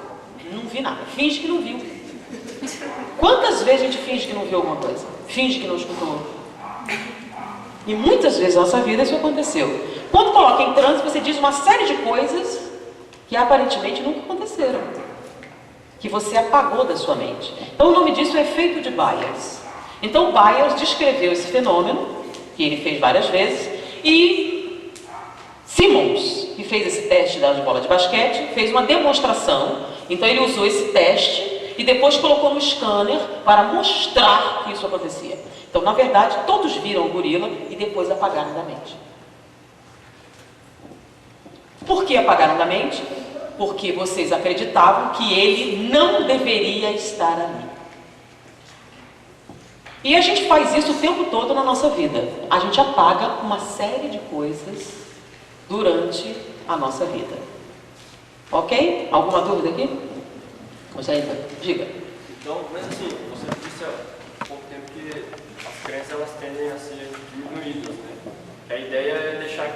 Não vi nada, finge que não viu. Quantas vezes a gente finge que não viu alguma coisa? Finge que não escutou. E muitas vezes na nossa vida isso aconteceu. Quando coloca em transe, você diz uma série de coisas que aparentemente nunca aconteceram, que você apagou da sua mente. Então o nome disso é efeito de Byers. Então Byers descreveu esse fenômeno, que ele fez várias vezes, e Simmons, que fez esse teste das bolas de basquete, fez uma demonstração. Então ele usou esse teste e depois colocou no scanner para mostrar que isso acontecia. Então, na verdade, todos viram o gorila e depois apagaram da mente. Por que apagaram da mente? Porque vocês acreditavam que ele não deveria estar ali. E a gente faz isso o tempo todo na nossa vida. A gente apaga uma série de coisas durante a nossa vida. Ok? Alguma dúvida aqui? Diga. Então, mas assim, você disse há pouco tempo que as crenças elas tendem a ser diminuídas, né? Que a ideia é deixar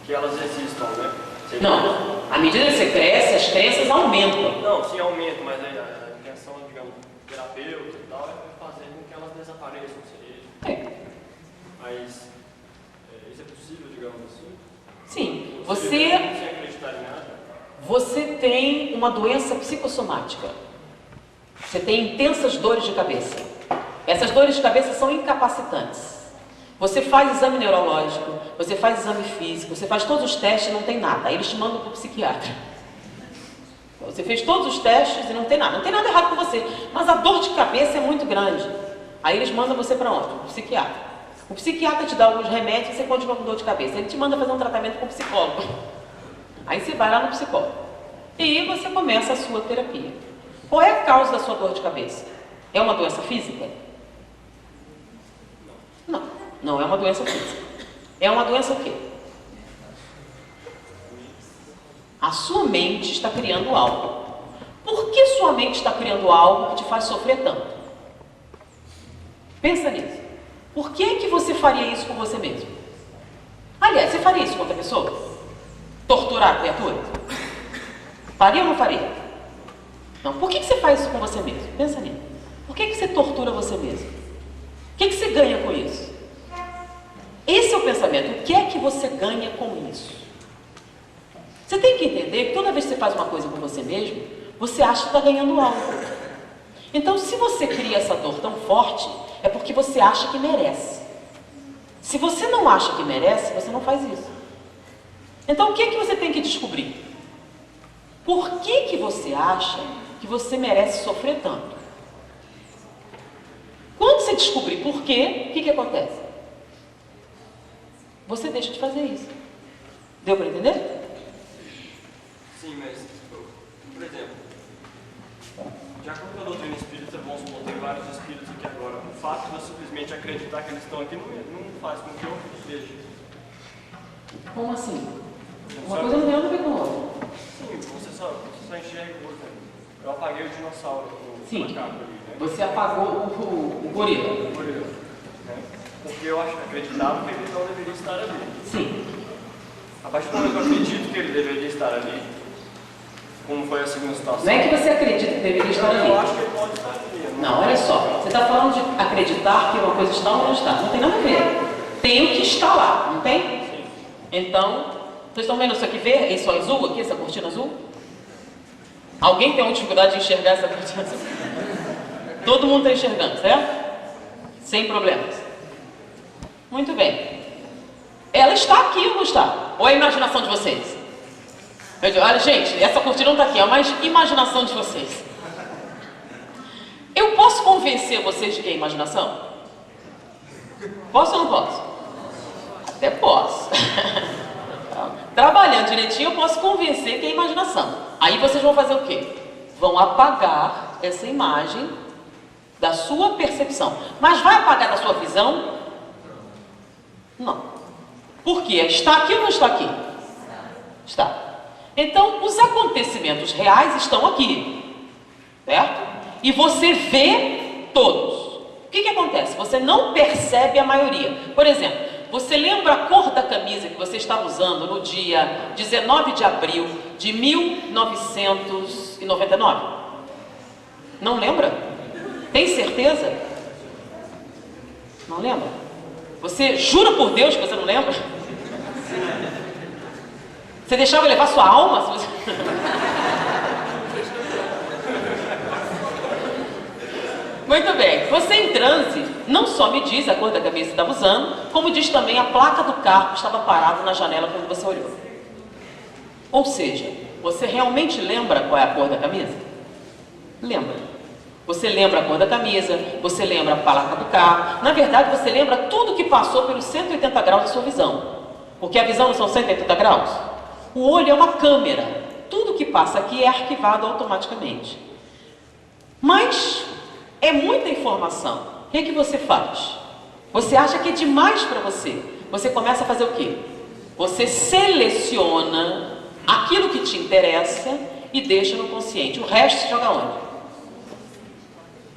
que elas existam, né? Não, à medida que você cresce, as crenças aumentam. Não, sim, aumenta, mas a intenção, digamos, terapeuta e tal, é fazer com que elas desapareçam, seria. Mas isso é possível, digamos assim? Sim, Sem acreditar em nada? Você tem uma doença psicossomática. Você tem intensas dores de cabeça. Essas dores de cabeça são incapacitantes. Você faz exame neurológico, você faz exame físico, você faz todos os testes e não tem nada. Aí eles te mandam para o psiquiatra. Você fez todos os testes e não tem nada. Não tem nada errado com você, mas a dor de cabeça é muito grande. Aí eles mandam você para onde? Para o psiquiatra. O psiquiatra te dá alguns remédios e você continua com dor de cabeça. Ele te manda fazer um tratamento com o psicólogo. Aí você vai lá no psicólogo. E você começa a sua terapia. Qual é a causa da sua dor de cabeça? É uma doença física? Não, não é uma doença física. É uma doença o quê? A sua mente está criando algo. Por que sua mente está criando algo que te faz sofrer tanto? Pensa nisso. Por que você faria isso com você mesmo? Aliás, você faria isso com outra pessoa? Torturar a criatura? Faria ou não faria? Não. Por que você faz isso com você mesmo? Pensa nisso. Por que você tortura você mesmo? O que você ganha com isso? Esse é o pensamento. O que é que você ganha com isso? Você tem que entender que toda vez que você faz uma coisa com você mesmo, você acha que está ganhando algo. Então, se você cria essa dor tão forte, é porque você acha que merece. Se você não acha que merece, você não faz isso. Então, o que é que você tem que descobrir? Por que você acha que você merece sofrer tanto? Quando você descobrir por quê, o que acontece? Você deixa de fazer isso. Deu para entender? Sim, mas, por exemplo, de acordo com a doutrina espírita, vamos supor, tem vários espíritos aqui agora. O fato de eu simplesmente acreditar que eles estão aqui não faz com que eu veja. Como assim? Uma coisa não tem nada a ver com a outra. Sim, você só enxerga, por exemplo. Eu apaguei o dinossauro do macaco ali, né? Você apagou o gorila. O gorila, né? Porque eu acreditava que ele não deveria estar ali. Sim. A partir do momento que eu acredito que ele deveria estar ali, como foi a segunda situação. Não é que você acredita que deveria estar ali. Eu acho que ele pode estar ali. Não, olha só. Você está falando de acreditar que uma coisa está ou não está. Não tem nada a ver. Tem o que está lá, não tem? Sim. Então, vocês estão vendo isso aqui? Ver isso azul aqui, essa cortina azul? Alguém tem uma dificuldade de enxergar essa cortina azul? Todo mundo está enxergando, certo? Sem problemas. Muito bem. Ela está aqui ou não está? Ou é a imaginação de vocês? Eu digo, olha, gente, essa cortina não está aqui, é uma imaginação de vocês. Eu posso convencer vocês de que é imaginação? Posso ou não posso? Até posso. Trabalhando direitinho, eu posso convencer que é imaginação. Aí vocês vão fazer o quê? Vão apagar essa imagem da sua percepção. Mas vai apagar da sua visão? Não. Por quê? Está aqui ou não está aqui? Está. Então, os acontecimentos reais estão aqui. Certo? E você vê todos. O que acontece? Você não percebe a maioria. Por exemplo, você lembra a cor da camisa que você estava usando no dia 19 de abril de 1999? Não lembra? Tem certeza? Não lembra? Você jura por Deus que você não lembra? Você deixava levar sua alma? Se você... Muito bem, você em transe não só me diz a cor da camisa que estava usando, como diz também a placa do carro que estava parado na janela quando você olhou. Ou seja, você realmente lembra qual é a cor da camisa? Lembra. Você lembra a cor da camisa, você lembra a placa do carro. Na verdade, você lembra tudo que passou pelos 180 graus da sua visão. Porque a visão não são 180 graus? O olho é uma câmera. Tudo que passa aqui é arquivado automaticamente. Mas é muita informação. O que é que você faz? Você acha que é demais para você. Você começa a fazer o quê? Você seleciona aquilo que te interessa e deixa no consciente. O resto se joga onde?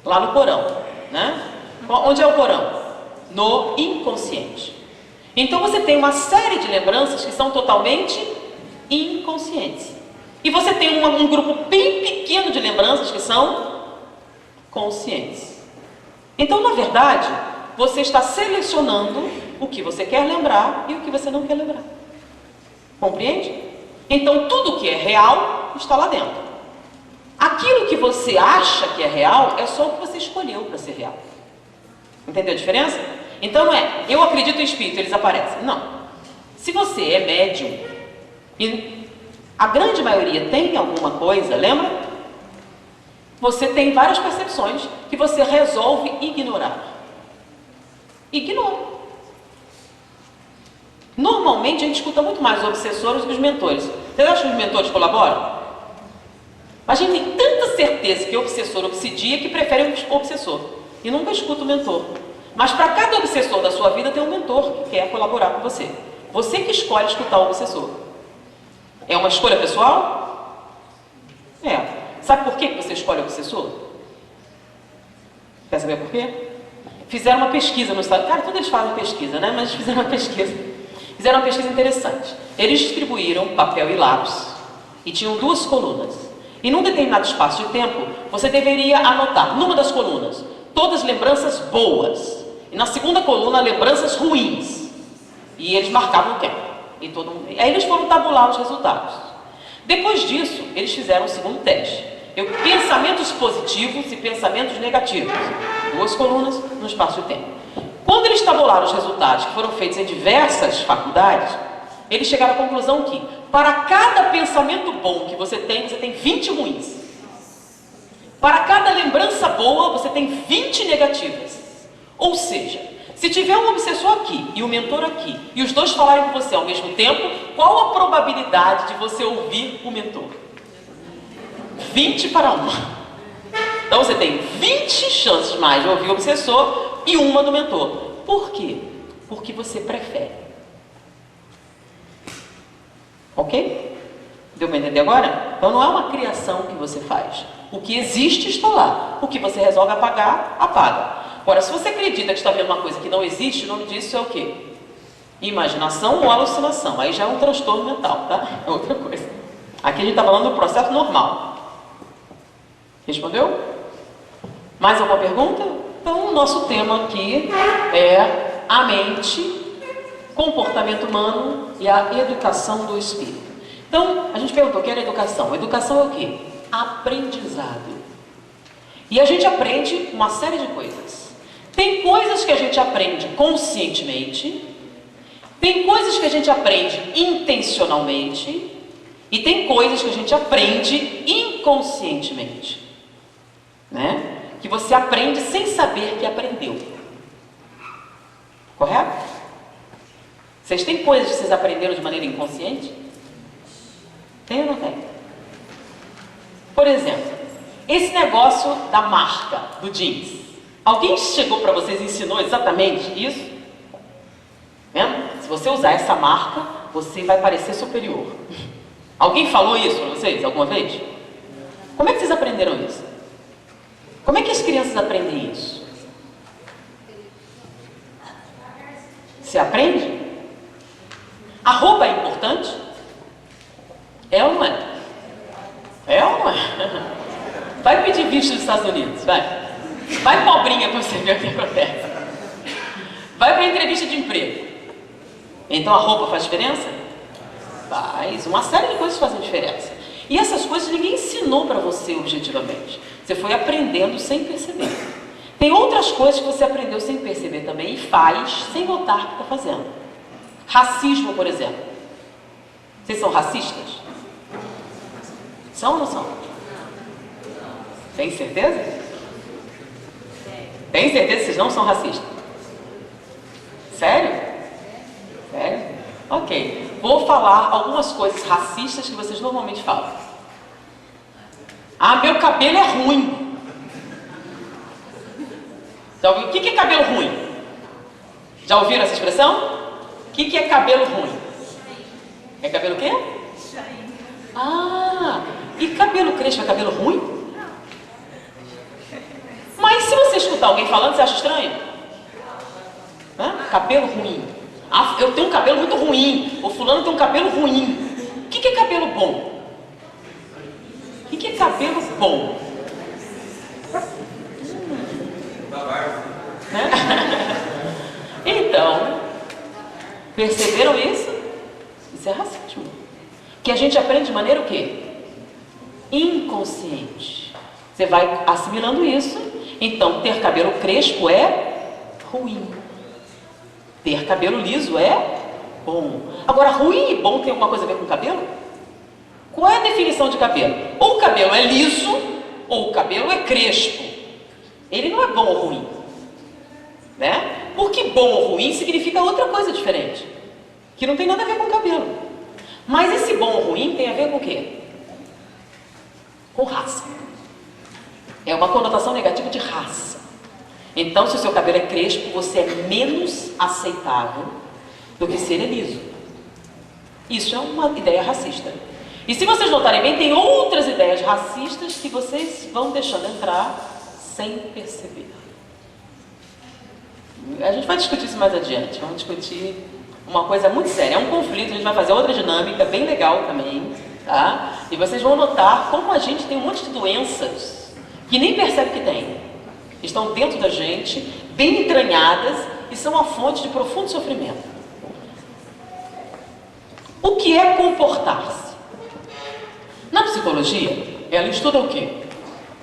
Lá no porão, né? Onde é o porão? No inconsciente. Então você tem uma série de lembranças que são totalmente inconscientes. E você tem um grupo bem pequeno de lembranças que são conscientes. Então, na verdade, você está selecionando o que você quer lembrar e o que você não quer lembrar. Compreende? Então, tudo que é real está lá dentro. Aquilo que você acha que é real é só o que você escolheu para ser real. Entendeu a diferença? Então não é, eu acredito em espírito, eles aparecem. Não. Se você é médium, e a grande maioria tem alguma coisa, lembra? Você tem várias percepções que você resolve ignorar. Ignora. Normalmente a gente escuta muito mais os obsessores do que os mentores. Vocês acham que os mentores colaboram? A gente tem tanta certeza que o obsessor obsidia que prefere o obsessor. E nunca escuta o mentor. Mas para cada obsessor da sua vida tem um mentor que quer colaborar com você. Você que escolhe escutar o obsessor. É uma escolha pessoal? É. Sabe por que você escolhe o obsessor? Quer saber por quê? Fizeram uma pesquisa no estado. Cara, todos eles fazem pesquisa, né? Mas fizeram uma pesquisa. Fizeram uma pesquisa interessante. Eles distribuíram papel e lápis e tinham 2 colunas. E num determinado espaço de tempo, você deveria anotar, numa das colunas, todas lembranças boas. E na segunda coluna, lembranças ruins. E eles marcavam o tempo. E todo mundo... Aí eles foram tabular os resultados. Depois disso, eles fizeram o segundo teste. Pensamentos positivos e pensamentos negativos. 2 colunas no espaço de tempo. Quando eles tabularam os resultados, que foram feitos em diversas faculdades, eles chegaram à conclusão que, para cada pensamento bom que você tem 20 ruins. Para cada lembrança boa, você tem 20 negativas. Ou seja, se tiver um obsessor aqui e um mentor aqui, e os 2 falarem com você ao mesmo tempo, qual a probabilidade de você ouvir o mentor? 20 para 1. Então você tem 20 chances mais de ouvir o obsessor e 1 do mentor. Por quê? Porque você prefere. Ok? Deu para entender agora? Então não é uma criação que você faz. O que existe está lá. O que você resolve apagar, apaga. Agora, se você acredita que está vendo uma coisa que não existe, o nome disso é o quê? Imaginação ou alucinação. Aí já é um transtorno mental, tá? É outra coisa. Aqui a gente está falando do processo normal. Respondeu? Mais alguma pergunta? Então, o nosso tema aqui é a mente, comportamento humano e a educação do espírito. Então, a gente perguntou o que era educação. Educação é o quê? Aprendizado. E a gente aprende uma série de coisas. Tem coisas que a gente aprende conscientemente, tem coisas que a gente aprende intencionalmente e tem coisas que a gente aprende inconscientemente, né? Que você aprende sem saber que aprendeu. Correto? Vocês têm coisas que vocês aprenderam de maneira inconsciente? Tem ou não tem? Por exemplo, esse negócio da marca do jeans. Alguém chegou para vocês e ensinou exatamente isso? Vendo? Se você usar essa marca, você vai parecer superior. Alguém falou isso para vocês alguma vez? Como é que vocês aprenderam isso? Como é que as crianças aprendem isso? Você aprende? A roupa é importante? É ou não é? É ou não é? Vai pedir visto nos Estados Unidos, vai. Vai pobrinha para você ver o que acontece. Vai para a entrevista de emprego. Então a roupa faz diferença? Faz. Uma série de coisas fazem diferença. E essas coisas ninguém ensinou para você objetivamente. Você foi aprendendo sem perceber. Tem outras coisas que você aprendeu sem perceber também e faz sem notar que está fazendo. Racismo, por exemplo. Vocês são racistas? São ou não são? Tem certeza? Tem certeza que vocês não são racistas? Sério? Sério? Ok. Vou falar algumas coisas racistas que vocês normalmente falam. Ah, meu cabelo é ruim. Já ouviu? O que é cabelo ruim? Já ouviram essa expressão? O que é cabelo ruim? É cabelo o quê? Ah, e cabelo crespo é cabelo ruim? Mas se você escutar alguém falando, você acha estranho? Hã? Cabelo ruim. Ah, eu tenho um cabelo muito ruim. O fulano tem um cabelo ruim. O que é cabelo bom? O que é cabelo bom? Né? Então, perceberam isso? Isso é racismo. Que a gente aprende de maneira o quê? Inconsciente. Você vai assimilando isso. Então, ter cabelo crespo é ruim. Ter cabelo liso é bom. Agora, ruim e bom tem alguma coisa a ver com cabelo? Qual é a definição de cabelo? Ou o cabelo é liso, ou o cabelo é crespo. Ele não é bom ou ruim. Né? Porque bom ou ruim significa outra coisa diferente. Que não tem nada a ver com o cabelo. Mas esse bom ou ruim tem a ver com o quê? Com raça. É uma conotação negativa de raça. Então, se o seu cabelo é crespo, você é menos aceitável do que se ele é liso. Isso é uma ideia racista. E se vocês notarem bem, tem outras ideias racistas que vocês vão deixando entrar sem perceber. A gente vai discutir isso mais adiante. Vamos discutir uma coisa muito séria. É um conflito, a gente vai fazer outra dinâmica bem legal também, tá? E vocês vão notar como a gente tem um monte de doenças que nem percebe que tem. Estão dentro da gente, bem entranhadas e são a fonte de profundo sofrimento. O que é comportar-se? Na psicologia, ela estuda o quê?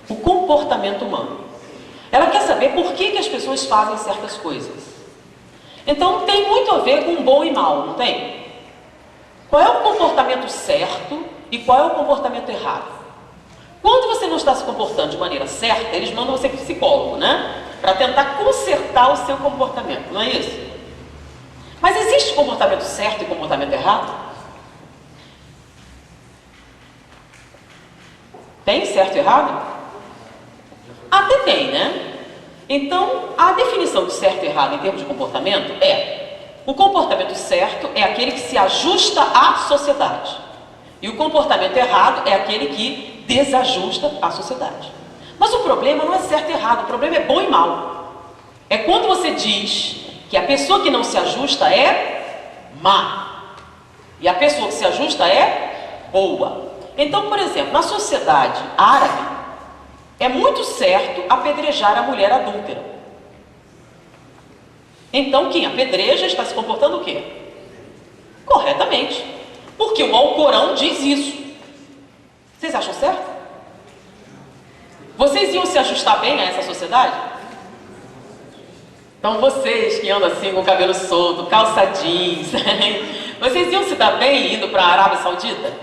O comportamento humano. Ela quer saber por que as pessoas fazem certas coisas. Então, tem muito a ver com bom e mal, não tem? Qual é o comportamento certo e qual é o comportamento errado? Quando você não está se comportando de maneira certa, eles mandam você para o psicólogo, né? Para tentar consertar o seu comportamento, não é isso? Mas existe comportamento certo e comportamento errado? Tem certo e errado? Até tem, né? Então, a definição de certo e errado em termos de comportamento é: o comportamento certo é aquele que se ajusta à sociedade. E o comportamento errado é aquele que desajusta à sociedade. Mas o problema não é certo e errado, o problema é bom e mal. É quando você diz que a pessoa que não se ajusta é má e a pessoa que se ajusta é boa. Então, por exemplo, na sociedade árabe, é muito certo apedrejar a mulher adúltera. Então, quem apedreja está se comportando o quê? Corretamente. Porque o Alcorão diz isso. Vocês acham certo? Vocês iam se ajustar bem a essa sociedade? Então, vocês que andam assim com o cabelo solto, calça jeans, vocês iam se dar bem indo para a Arábia Saudita?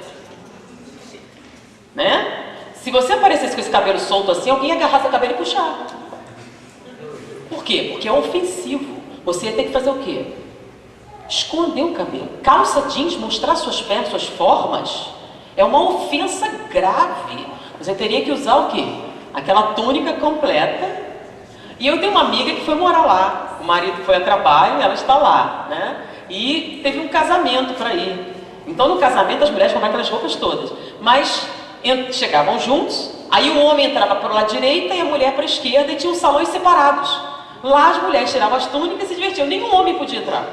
Né? Se você aparecesse com esse cabelo solto assim, alguém ia agarrar seu cabelo e puxar. Por quê? Porque é ofensivo. Você ia ter que fazer o quê? Esconder o cabelo. Calça jeans, mostrar suas pernas, suas formas, é uma ofensa grave. Você teria que usar o quê? Aquela túnica completa. E eu tenho uma amiga que foi morar lá. O marido foi a trabalho, ela está lá, né? E teve um casamento para ir. Então, no casamento, as mulheres compraram aquelas roupas todas. Mas chegavam juntos, aí o homem entrava para o lado direito e a mulher para a esquerda, e tinham salões separados. Lá as mulheres tiravam as túnicas e se divertiam, nenhum homem podia entrar.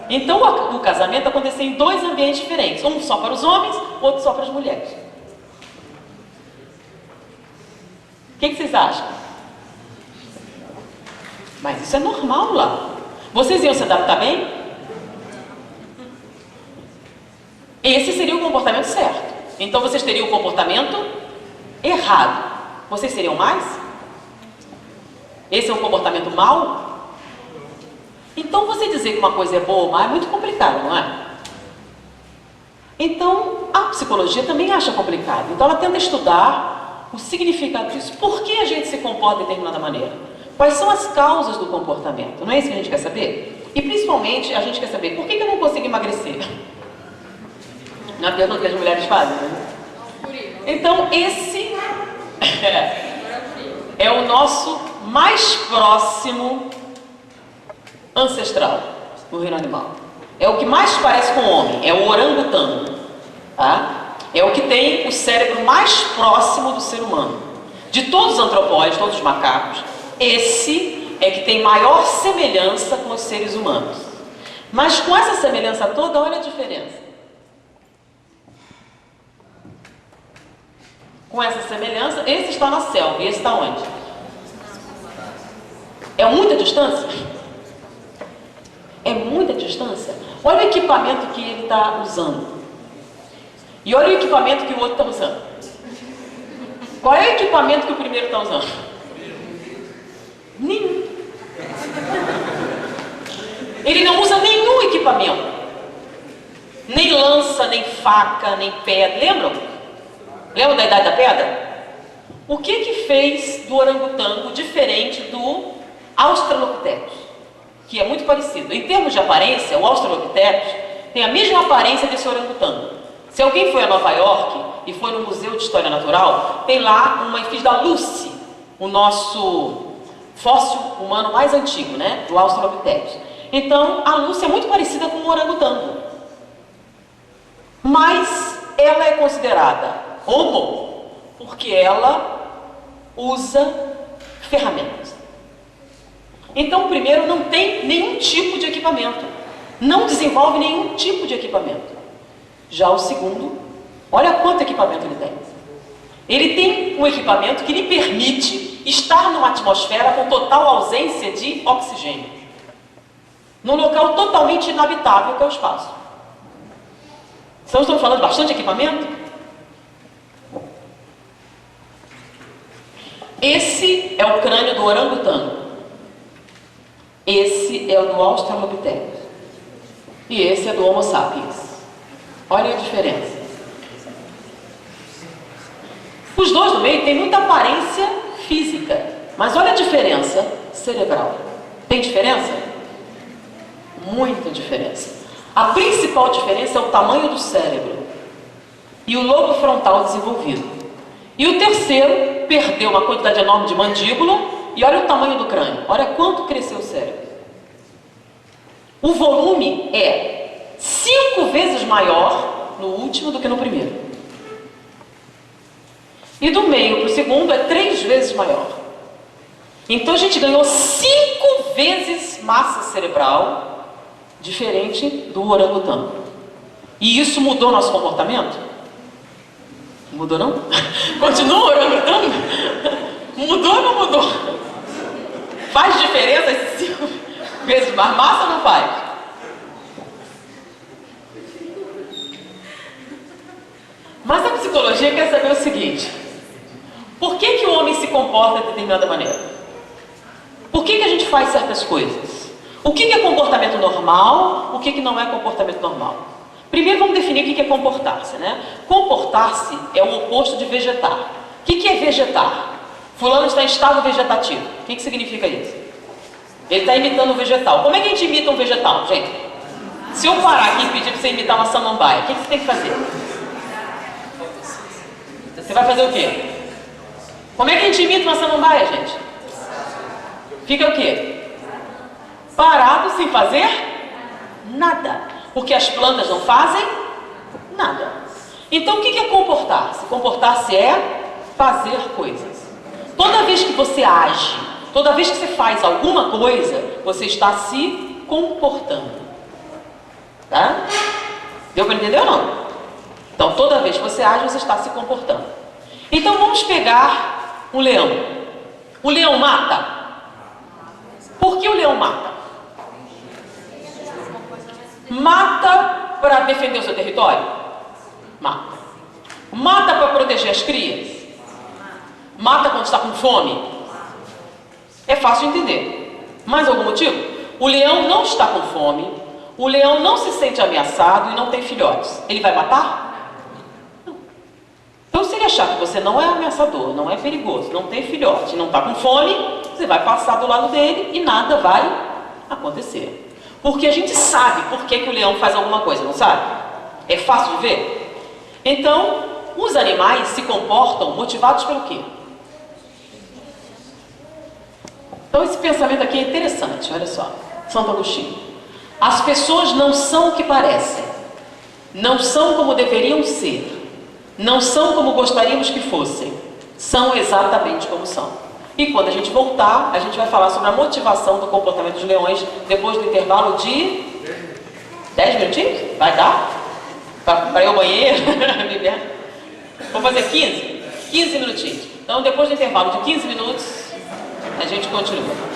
Então o casamento acontecia em dois ambientes diferentes, um só para os homens, outro só para as mulheres. O que vocês acham? Mas isso é normal lá. Vocês iam se adaptar bem? Esse seria o comportamento certo. Então vocês teriam o comportamento errado. Vocês seriam mais? Esse é um comportamento mau? Então você dizer que uma coisa é boa ou má é muito complicado, não é? Então a psicologia também acha complicado. Então ela tenta estudar o significado disso. Por que a gente se comporta de determinada maneira? Quais são as causas do comportamento? Não é isso que a gente quer saber? E principalmente a gente quer saber por que eu não consigo emagrecer? Não é a pergunta que as mulheres fazem, né? Então esse é o nosso mais próximo ancestral no reino animal. É o que mais parece com o homem, é o orangotango, tá? É o que tem o cérebro mais próximo do ser humano. De todos os antropóides, todos os macacos, esse é que tem maior semelhança com os seres humanos. Mas com essa semelhança toda, olha a diferença. Com essa semelhança, esse está na selva e esse está onde? É muita distância? É muita distância? Olha o equipamento que ele está usando. E olha o equipamento que o outro está usando. Qual é o equipamento que o primeiro está usando? Nenhum. Ele não usa nenhum equipamento. Nem lança, nem faca, nem pedra. Lembram? Lembram da Idade da Pedra? O que fez do orangotango diferente do Australopithecus? Que é muito parecido. Em termos de aparência, o Australopithecus tem a mesma aparência desse orangotango. Se alguém foi a Nova York e foi no Museu de História Natural, tem lá uma efígie da Lucy, o nosso fóssil humano mais antigo, né? Do Australopithecus. Então, a Lucy é muito parecida com o orangotango. Mas ela é considerada homo porque ela usa ferramentas. Então, o primeiro não tem nenhum tipo de equipamento. Não desenvolve nenhum tipo de equipamento. Já o segundo, olha quanto equipamento ele tem. Ele tem um equipamento que lhe permite estar numa atmosfera com total ausência de oxigênio. Num local totalmente inabitável que é o espaço. Então, estamos falando de bastante equipamento? Esse é o crânio do orangotango. Esse é o do Australopithecus. E esse é do Homo sapiens. Olha a diferença. Os dois no meio têm muita aparência física, mas olha a diferença cerebral. Tem diferença? Muita diferença. A principal diferença é o tamanho do cérebro e o lobo frontal desenvolvido. E o terceiro perdeu uma quantidade enorme de mandíbula e olha o tamanho do crânio. Olha quanto cresceu o cérebro. O volume é 5 vezes maior no último do que no primeiro. E do meio para o segundo é 3 vezes maior. Então a gente ganhou 5 vezes massa cerebral diferente do orangotango. E isso mudou nosso comportamento? Mudou não? Continua o orangotango? Mudou ou não mudou? Faz diferença 5 vezes mais massa ou não faz? Mas a psicologia quer saber o seguinte: por que o homem se comporta de determinada maneira? Por que a gente faz certas coisas? O que é comportamento normal? O que não é comportamento normal? Primeiro vamos definir o que é comportar-se, né? Comportar-se é o oposto de vegetar. O que é vegetar? Fulano está em estado vegetativo. O que significa isso? Ele está imitando um vegetal. Como é que a gente imita um vegetal, gente? Se eu parar aqui e pedir para você imitar uma samambaia, o que você tem que fazer? Você vai fazer o quê? Como é que a gente imita uma samambaia, gente? Fica o quê? Parado, sem fazer nada. Porque as plantas não fazem nada. Então o que é comportar-se? Comportar-se é fazer coisas. Toda vez que você age, toda vez que você faz alguma coisa, você está se comportando. Tá? Deu para entender ou não? Então toda vez que você age, você está se comportando. Então vamos pegar um leão. O leão mata? Por que o leão mata? Mata para defender o seu território? Mata. Mata para proteger as crias? Mata quando está com fome? É fácil de entender. Mais algum motivo? O leão não está com fome, o leão não se sente ameaçado e não tem filhotes. Ele vai matar? Não. Então, se ele achar que você não é ameaçador, não é perigoso, não tem filhote, não está com fome, você vai passar do lado dele e nada vai acontecer. Porque a gente sabe por que o leão faz alguma coisa, não sabe? É fácil de ver? Então, os animais se comportam motivados pelo quê? Então, esse pensamento aqui é interessante, olha só. Santo Agostinho. As pessoas não são o que parecem, não são como deveriam ser, não são como gostaríamos que fossem, são exatamente como são. E quando a gente voltar, a gente vai falar sobre a motivação do comportamento dos leões depois do intervalo de 10 minutinhos? Vai dar? Para ir ao banheiro? Vou fazer 15? 15 minutinhos. Então, depois do intervalo de 15 minutos, a gente continua.